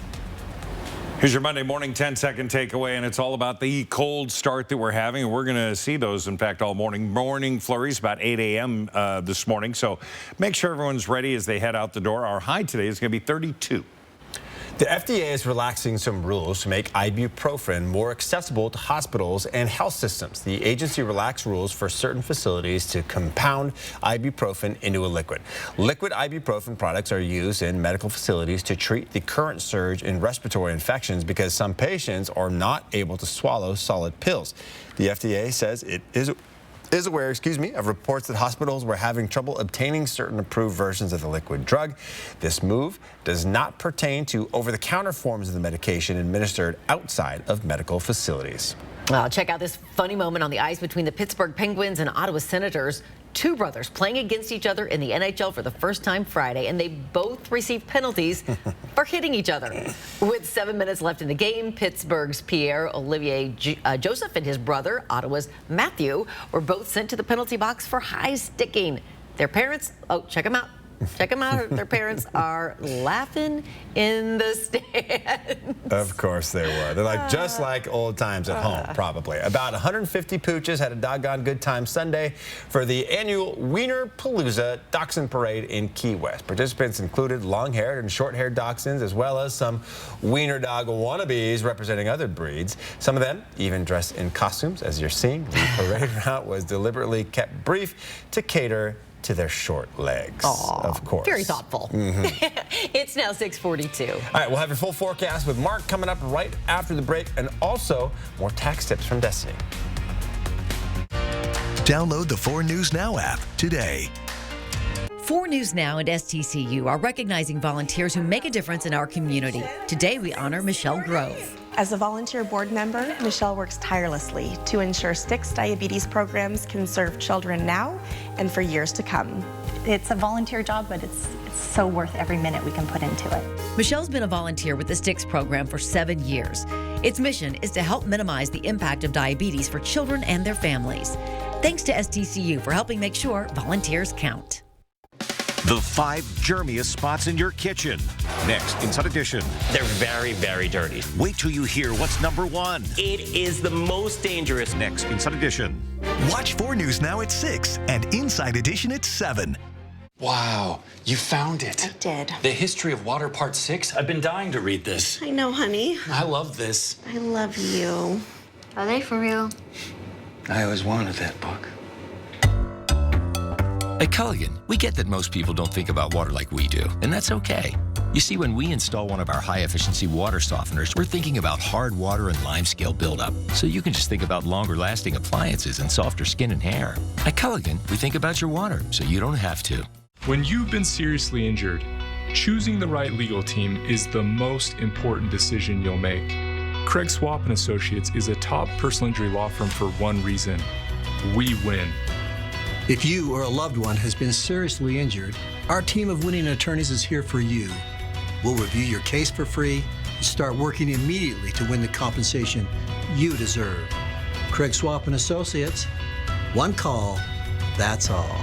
Here's your Monday morning 10-second takeaway, and it's all about the cold start that we're having. We're going to see those, in fact, all morning. Morning flurries about 8 a.m. This morning, so make sure everyone's ready as they head out the door. Our high today is going to be 32. The FDA is relaxing some rules to make ibuprofen more accessible to hospitals and health systems. The agency relaxed rules for certain facilities to compound ibuprofen into a liquid. Liquid ibuprofen products are used in medical facilities to treat the current surge in respiratory infections because some patients are not able to swallow solid pills. The FDA says it is aware, of reports that hospitals were having trouble obtaining certain approved versions of the liquid drug. This move does not pertain to over-the-counter forms of the medication administered outside of medical facilities. Check out this funny moment on the ice between the Pittsburgh Penguins and Ottawa Senators. 2 brothers playing against each other in the NHL for the first time Friday, and they both received penalties for hitting each other. With 7 minutes left in the game, Pittsburgh's Pierre-Olivier Joseph and his brother, Ottawa's Matthew, were both sent to the penalty box for high sticking. Their parents, check them out. Check them out. Their parents are laughing in the stands. Of course they were. They're like just like old times at home, probably. About 150 pooches had a doggone good time Sunday for the annual Wiener Palooza Dachshund Parade in Key West. Participants included long-haired and short-haired dachshunds, as well as some wiener dog wannabes representing other breeds. Some of them even dressed in costumes, as you're seeing. The parade route was deliberately kept brief to cater to their short legs. Aww, of course. Very thoughtful. It's now 6:42. All right, we'll have your full forecast with Mark coming up right after the break, and also more tax tips from Destiny. Download the 4 News Now app today. 4 News Now and STCU are recognizing volunteers who make a difference in our community. Today we honor Michelle Grove. As a volunteer board member, Michelle works tirelessly to ensure Styx diabetes programs can serve children now and for years to come. It's a volunteer job, but it's so worth every minute we can put into it. Michelle's been a volunteer with the Styx program for 7 years. Its mission is to help minimize the impact of diabetes for children and their families. Thanks to STCU for helping make sure volunteers count. The 5 germiest spots in your kitchen. Next, Inside Edition. They're very, very dirty. Wait till you hear what's number 1. It is the most dangerous. Next, Inside Edition. Watch 4 News Now at 6 and Inside Edition at 7. Wow, you found it. I did. The History of Water Part 6. I've been dying to read this. I know, honey. I love this. I love you. Are they for real? I always wanted that book. At Culligan, we get that most people don't think about water like we do, and that's okay. You see, when we install one of our high-efficiency water softeners, we're thinking about hard water and limescale buildup. So you can just think about longer-lasting appliances and softer skin and hair. At Culligan, we think about your water, so you don't have to. When you've been seriously injured, choosing the right legal team is the most important decision you'll make. Craig Swap & Associates is a top personal injury law firm for one reason: we win. If you or a loved one has been seriously injured, our team of winning attorneys is here for you. We'll review your case for free and start working immediately to win the compensation you deserve. Craig Swap & Associates, one call, that's all.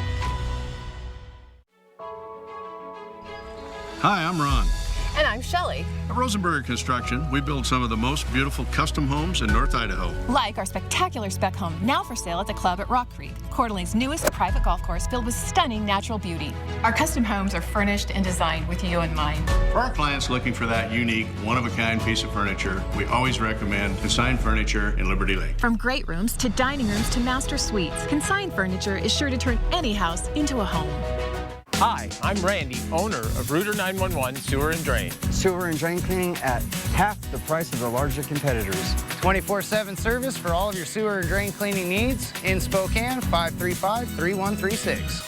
Hi, I'm Ron. And I'm Shelley. At Rosenberger Construction, we build some of the most beautiful custom homes in North Idaho. Like our spectacular spec home, now for sale at the club at Rock Creek, Coeur d'Alene's newest private golf course filled with stunning natural beauty. Our custom homes are furnished and designed with you in mind. For our clients looking for that unique, one-of-a-kind piece of furniture, we always recommend Consign Furniture in Liberty Lake. From great rooms to dining rooms to master suites, Consign Furniture is sure to turn any house into a home. Hi, I'm Randy, owner of Rooter 911 Sewer and Drain. Sewer and drain cleaning at half the price of the larger competitors. 24/7 service for all of your sewer and drain cleaning needs in Spokane, 535-3136.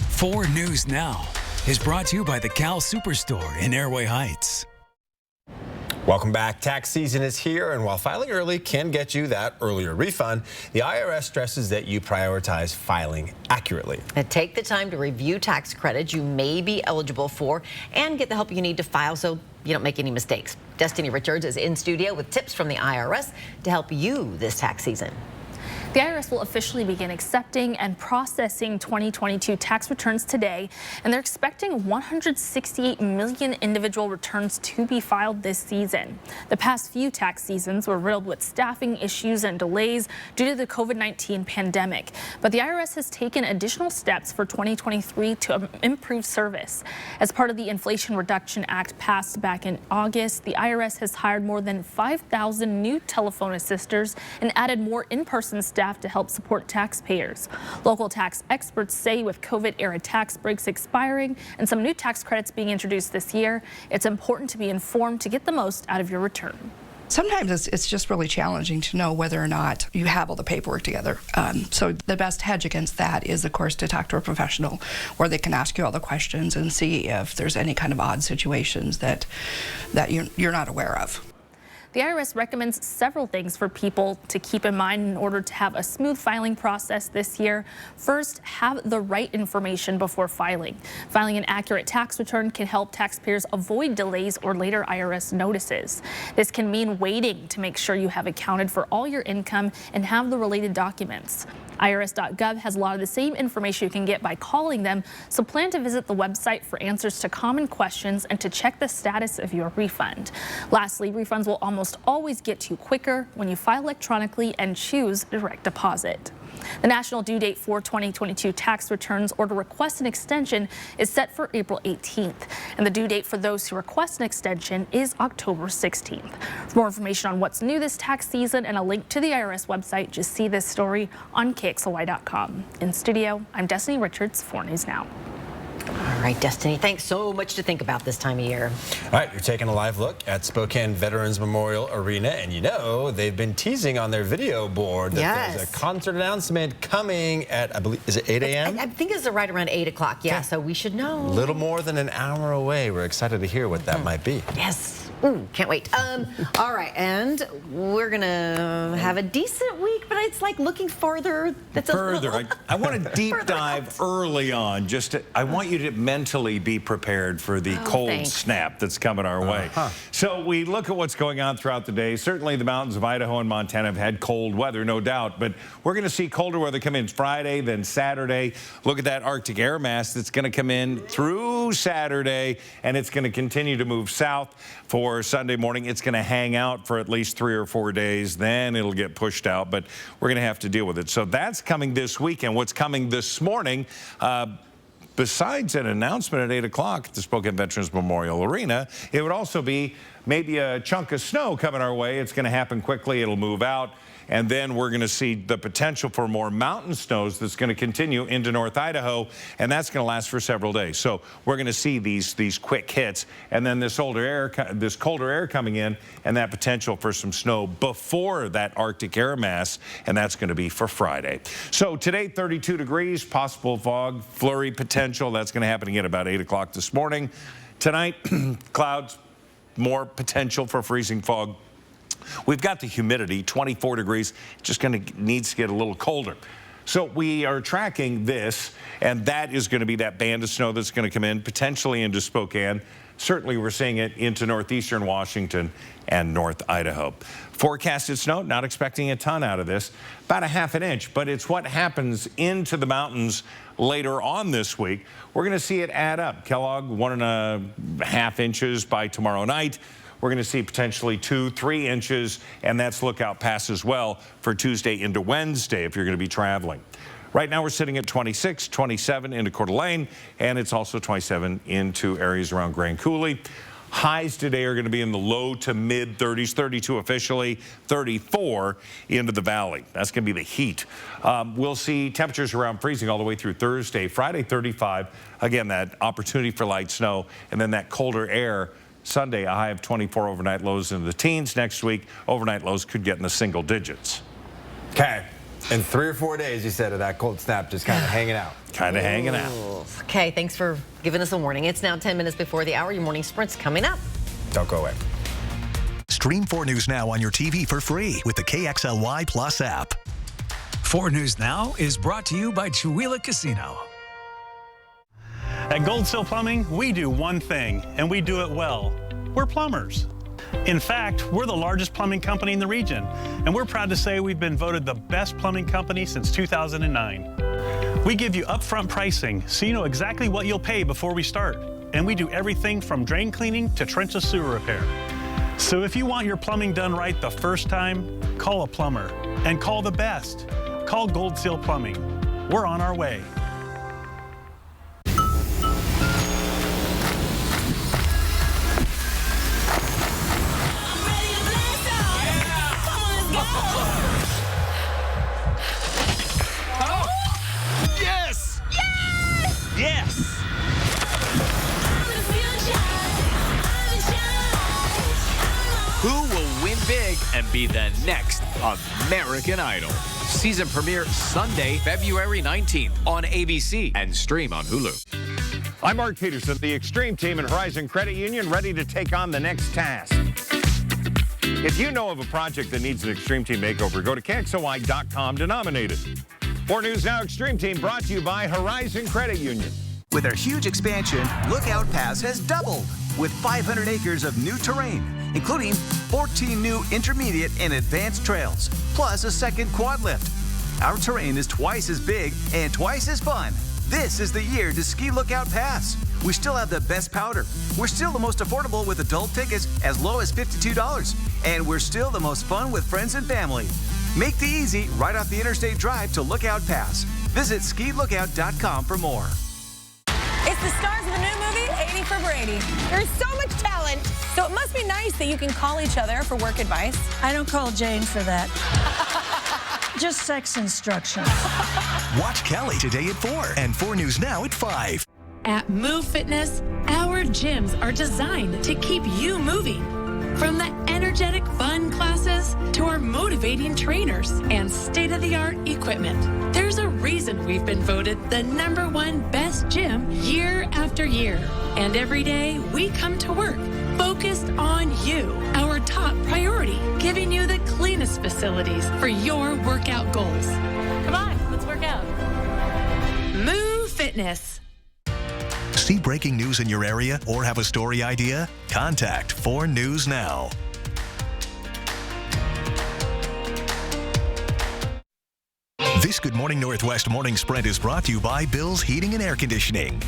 4 News Now is brought to you by the Cal Superstore in Airway Heights. Welcome back. Tax season is here, and while filing early can get you that earlier refund, the IRS stresses that you prioritize filing accurately. And take the time to review tax credits you may be eligible for and get the help you need to file so you don't make any mistakes. Destiny Richards is in studio with tips from the IRS to help you this tax season. The IRS will officially begin accepting and processing 2022 tax returns today, and they're expecting 168 million individual returns to be filed this season. The past few tax seasons were riddled with staffing issues and delays due to the COVID-19 pandemic, but the IRS has taken additional steps for 2023 to improve service. As part of the Inflation Reduction Act passed back in August, the IRS has hired more than 5,000 new telephone assisters and added more in-person staff to help support taxpayers. Local tax experts say with COVID-era tax breaks expiring and some new tax credits being introduced this year, it's important to be informed to get the most out of your return. Sometimes it's just really challenging to know whether or not you have all the paperwork together. So the best hedge against that is, of course, to talk to a professional where they can ask you all the questions and see if there's any kind of odd situations that you're not aware of. The IRS recommends several things for people to keep in mind in order to have a smooth filing process this year. First, have the right information before filing. Filing an accurate tax return can help taxpayers avoid delays or later IRS notices. This can mean waiting to make sure you have accounted for all your income and have the related documents. IRS.gov has a lot of the same information you can get by calling them, so plan to visit the website for answers to common questions and to check the status of your refund. Lastly, refunds will almost always get to you quicker when you file electronically and choose direct deposit. The national due date for 2022 tax returns or to request an extension is set for April 18th, and the due date for those who request an extension is October 16th. For more information on what's new this tax season and a link to the IRS website, just see this story on KXLY.com. In studio, I'm Destiny Richards, 4 News Now. All right, Destiny, thanks so much to think about this time of year. All right, you're taking a live look at Spokane Veterans Memorial Arena, and you know they've been teasing on their video board that there's a concert announcement coming at, I believe, is it 8 a.m.? I think it's right around 8 o'clock, yeah, so we should know. A little more than an hour away. We're excited to hear what that might be. Yes. Ooh, can't wait. All right, and we're gonna have a decent week, but it's like looking farther. I want to deep dive early on. I want you to mentally be prepared for the cold snap that's coming our way. So we look at what's going on throughout the day. Certainly the mountains of Idaho and Montana have had cold weather, no doubt, but we're going to see colder weather come in Friday, then Saturday. Look at that Arctic air mass that's going to come in through Saturday, and it's going to continue to move south for Sunday morning. It's going to hang out for at least 3 or 4 days. Then it'll get pushed out, but we're going to have to deal with it. So that's coming this weekend. What's coming this morning, besides an announcement at 8 o'clock at the Spokane Veterans Memorial Arena, it would also be maybe a chunk of snow coming our way. It's going to happen quickly. It'll move out. And then we're going to see the potential for more mountain snows that's going to continue into North Idaho, and that's going to last for several days. So we're going to see these quick hits, and then this colder air coming in, and that potential for some snow before that Arctic air mass, and that's going to be for Friday. So today, 32 degrees, possible fog, flurry potential. That's going to happen again about 8 o'clock this morning. Tonight, clouds, more potential for freezing fog. We've got the humidity, 24 degrees, just needs to get a little colder. So we are tracking this, and that is going to be that band of snow that's going to come in, potentially into Spokane. Certainly we're seeing it into northeastern Washington and North Idaho. Forecasted snow, not expecting a ton out of this, about a ½ inch, but it's what happens into the mountains later on this week. We're going to see it add up. Kellogg, 1.5 inches by tomorrow night. We're going to see potentially 2-3 inches, and that's Lookout Pass as well for Tuesday into Wednesday if you're going to be traveling. Right now we're sitting at 26, 27 into Coeur d'Alene, and it's also 27 into areas around Grand Coulee. Highs today are going to be in the low to mid 30s, 32 officially, 34 into the valley. That's going to be the heat. We'll see temperatures around freezing all the way through Thursday. Friday, 35. Again, that opportunity for light snow, and then that colder air. Sunday, a high of 24, overnight lows into the teens. Next week, overnight lows could get in the single digits. Okay. In 3 or 4 days, you said, of that cold snap just kind of hanging out. Kind of hanging out. Okay, thanks for giving us a warning. It's now 10 minutes before the hour. Your morning sprint's coming up. Don't go away. Stream 4 News Now on your TV for free with the KXLY Plus app. 4 News Now is brought to you by Chewelah Casino. At Gold Seal Plumbing, we do one thing, and we do it well. We're plumbers. In fact, we're the largest plumbing company in the region, and we're proud to say we've been voted the best plumbing company since 2009. We give you upfront pricing, so you know exactly what you'll pay before we start, and we do everything from drain cleaning to trenchless sewer repair. So if you want your plumbing done right the first time, call a plumber, and call the best. Call Gold Seal Plumbing. We're on our way. Yes! Yes! Yes! Who will win big and be the next American Idol? Season premiere Sunday, February 19th on ABC and stream on Hulu. I'm Mark Peterson, the Extreme Team and Horizon Credit Union, ready to take on the next task. If you know of a project that needs an Extreme Team makeover, go to KXLY.com to nominate it. 4 News Now Extreme Team brought to you by Horizon Credit Union. With our huge expansion, Lookout Pass has doubled with 500 acres of new terrain, including 14 new intermediate and advanced trails, plus a second quad lift. Our terrain is twice as big and twice as fun. This is the year to ski Lookout Pass. We still have the best powder. We're still the most affordable with adult tickets as low as $52. And we're still the most fun with friends and family. Make the easy right off the interstate drive to Lookout Pass. Visit skilookout.com for more. It's the stars of the new movie, 80 for Brady. There's so much talent, so it must be nice that you can call each other for work advice. I don't call Jane for that. Just sex instructions. Watch Kelly today at 4 and 4 News Now at 5. At Move Fitness, our gyms are designed to keep you moving. From the energetic fun classes to our motivating trainers and state-of-the-art equipment, there's a reason we've been voted the #1 best gym year after year. And every day we come to work focused on you, our top priority, giving you the cleanest facilities for your workout goals. Come on, let's work out. Move Fitness. See breaking news in your area or have a story idea? Contact 4 News Now. This Good Morning Northwest morning sprint is brought to you by Bill's Heating and Air Conditioning.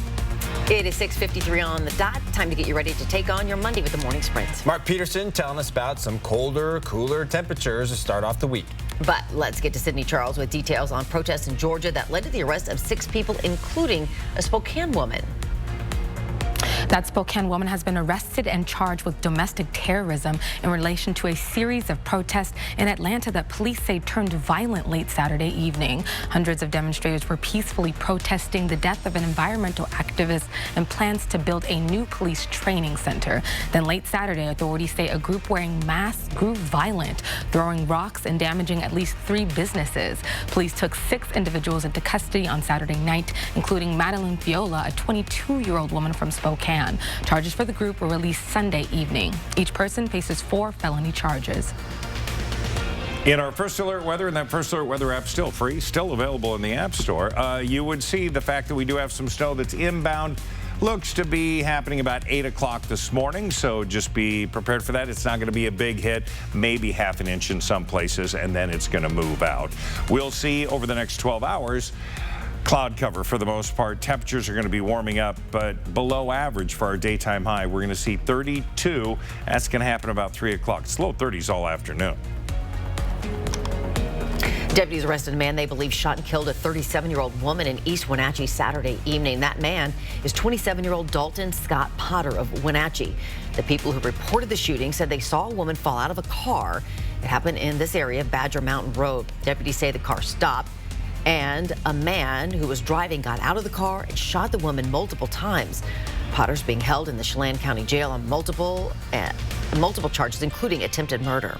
It is 6:53 on the dot. Time to get you ready to take on your Monday with the morning sprint. Mark Peterson telling us about some colder, cooler temperatures to start off the week. But let's get to Sydney Charles with details on protests in Georgia that led to the arrest of 6 people, including a Spokane woman. That Spokane woman has been arrested and charged with domestic terrorism in relation to a series of protests in Atlanta that police say turned violent late Saturday evening. Hundreds of demonstrators were peacefully protesting the death of an environmental activist and plans to build a new police training center. Then late Saturday, authorities say a group wearing masks grew violent, throwing rocks and damaging at least 3 businesses. Police took 6 individuals into custody on Saturday night, including Madeline Fiola, a 22-year-old woman from Spokane. Charges for the group were released Sunday evening. Each person faces 4 felony charges. In our First Alert Weather, and that First Alert Weather app still free, still available in the App Store, you would see the fact that we do have some snow that's inbound. Looks to be happening about 8 o'clock this morning, so just be prepared for that. It's not going to be a big hit, maybe half an inch in some places, and then it's going to move out. We'll see over the next 12 hours. Cloud cover for the most part. Temperatures are going to be warming up, but below average for our daytime high. We're going to see 32. That's going to happen about 3 o'clock. It's low 30s all afternoon. Deputies arrested a man they believe shot and killed a 37-year-old woman in East Wenatchee Saturday evening. That man is 27-year-old Dalton Scott Potter of Wenatchee. The people who reported the shooting said they saw a woman fall out of a car. It happened in this area of Badger Mountain Road. Deputies say the car stopped, and a man who was driving got out of the car and shot the woman multiple times. Potter's being held in the Chelan County Jail on multiple charges, including attempted murder.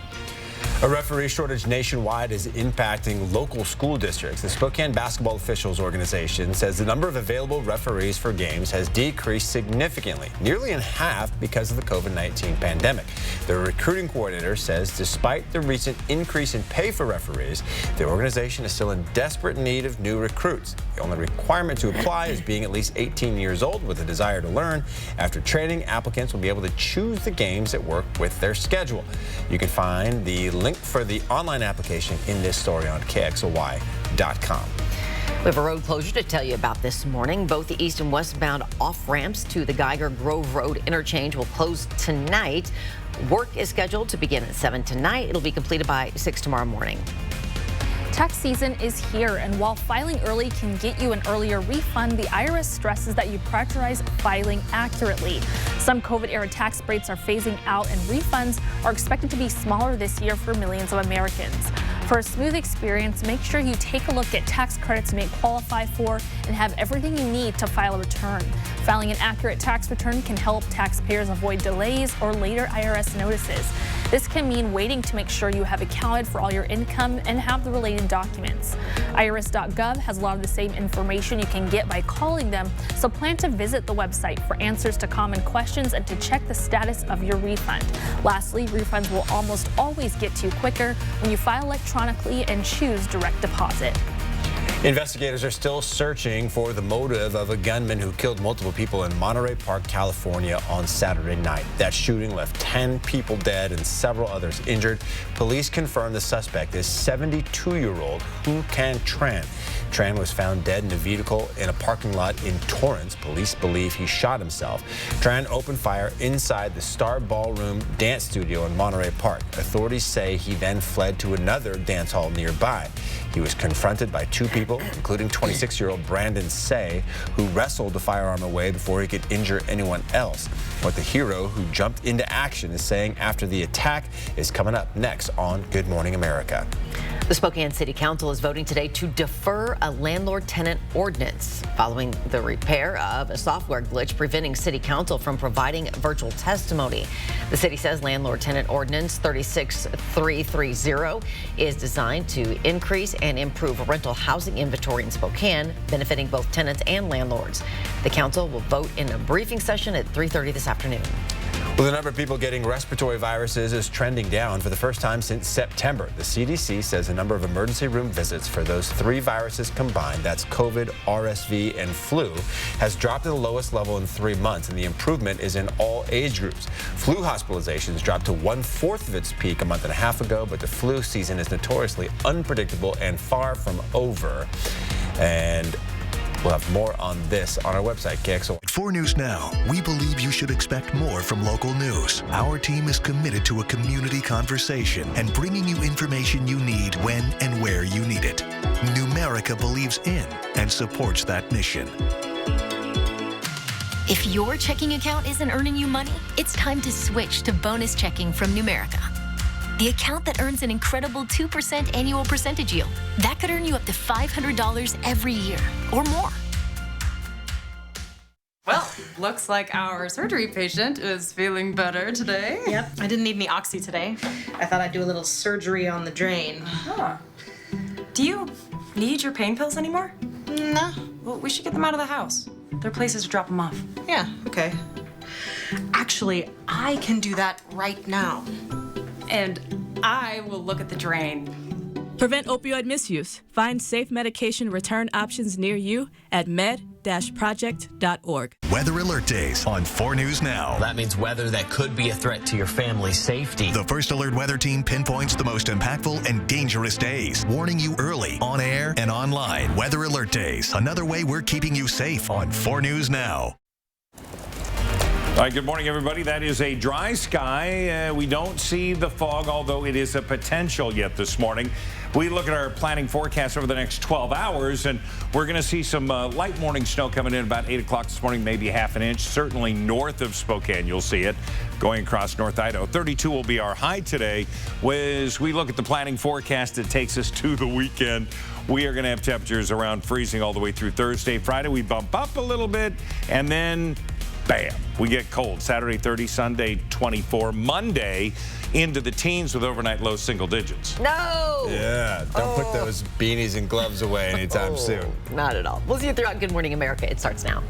A referee shortage nationwide is impacting local school districts. The Spokane Basketball Officials Organization says the number of available referees for games has decreased significantly, nearly in half because of the COVID-19 pandemic. The recruiting coordinator says despite the recent increase in pay for referees, the organization is still in desperate need of new recruits. The only requirement to apply is being at least 18 years old with a desire to learn. After training, applicants will be able to choose the games that work with their schedule. You can find the link for the online application in this story on KXLY.com. We have a road closure to tell you about this morning. Both the east and westbound off-ramps to the Geiger Grove Road interchange will close tonight. Work is scheduled to begin at 7 tonight. It'll be completed by 6 tomorrow morning. Tax season is here, and while filing early can get you an earlier refund, the IRS stresses that you prioritize filing accurately. Some COVID-era tax breaks are phasing out, and refunds are expected to be smaller this year for millions of Americans. For a smooth experience, make sure you take a look at tax credits you may qualify for and have everything you need to file a return. Filing an accurate tax return can help taxpayers avoid delays or later IRS notices. This can mean waiting to make sure you have accounted for all your income and have the related documents. IRS.gov has a lot of the same information you can get by calling them, so plan to visit the website for answers to common questions and to check the status of your refund. Lastly, refunds will almost always get to you quicker when you file electronically and choose direct deposit. Investigators are still searching for the motive of a gunman who killed multiple people in Monterey Park, California on Saturday night. That shooting left 10 people dead and several others injured. Police confirm the suspect is 72-year-old Hu Can Tran. Tran was found dead in a vehicle in a parking lot in Torrance. Police believe he shot himself. Tran opened fire inside the Star Ballroom dance studio in Monterey Park. Authorities say he then fled to another dance hall nearby. He was confronted by 2 people, including 26-year-old Brandon Say, who wrestled the firearm away before he could injure anyone else. What the hero who jumped into action is saying after the attack is coming up next on Good Morning America. The Spokane City Council is voting today to defer a landlord-tenant ordinance following the repair of a software glitch preventing City Council from providing virtual testimony. The city says landlord-tenant ordinance 36330 is designed to increase and improve rental housing inventory in Spokane, benefiting both tenants and landlords. The council will vote in a briefing session at 3:30 this afternoon. Well, the number of people getting respiratory viruses is trending down for the first time since September. The CDC says the number of emergency room visits for those 3 viruses combined, that's COVID, RSV, and flu, has dropped to the lowest level in 3 months, and the improvement is in all age groups. Flu hospitalizations dropped to 1/4 of its peak a month and a half ago, but the flu season is notoriously unpredictable and far from over. And we'll have more on this on our website, KXLY. At 4 News Now, we believe you should expect more from local news. Our team is committed to a community conversation and bringing you information you need when and where you need it. Numerica believes in and supports that mission. If your checking account isn't earning you money, it's time to switch to bonus checking from Numerica. The account that earns an incredible 2% annual percentage yield. That could earn you up to $500 every year or more. Well, looks like our surgery patient is feeling better today. Yep, I didn't need any oxy today. I thought I'd do a little surgery on the drain. Huh. Do you need your pain pills anymore? No. Well, we should get them out of the house. There are places to drop them off. Yeah, okay. Actually, I can do that right now. And I will look at the drain. Prevent opioid misuse. Find safe medication return options near you at med-project.org. Weather Alert Days on 4 News Now. That means weather that could be a threat to your family's safety. The First Alert Weather Team pinpoints the most impactful and dangerous days, warning you early, on air and online. Weather Alert Days, another way we're keeping you safe on 4 News Now. All right, good morning, everybody. That is a dry sky. We don't see the fog, although it is a potential yet this morning. We look at our planning forecast over the next 12 hours, and we're going to see some light morning snow coming in about 8 o'clock this morning, maybe ½ an inch. Certainly north of Spokane, you'll see it going across North Idaho. 32 will be our high today. As we look at the planning forecast that takes us to the weekend, we are going to have temperatures around freezing all the way through Thursday. Friday, we bump up a little bit, and then bam, we get cold. Saturday 30, Sunday 24, Monday into the teens with overnight low single digits. No! Yeah, don't put those beanies and gloves away anytime soon. Not at all. We'll see you throughout Good Morning America. It starts now.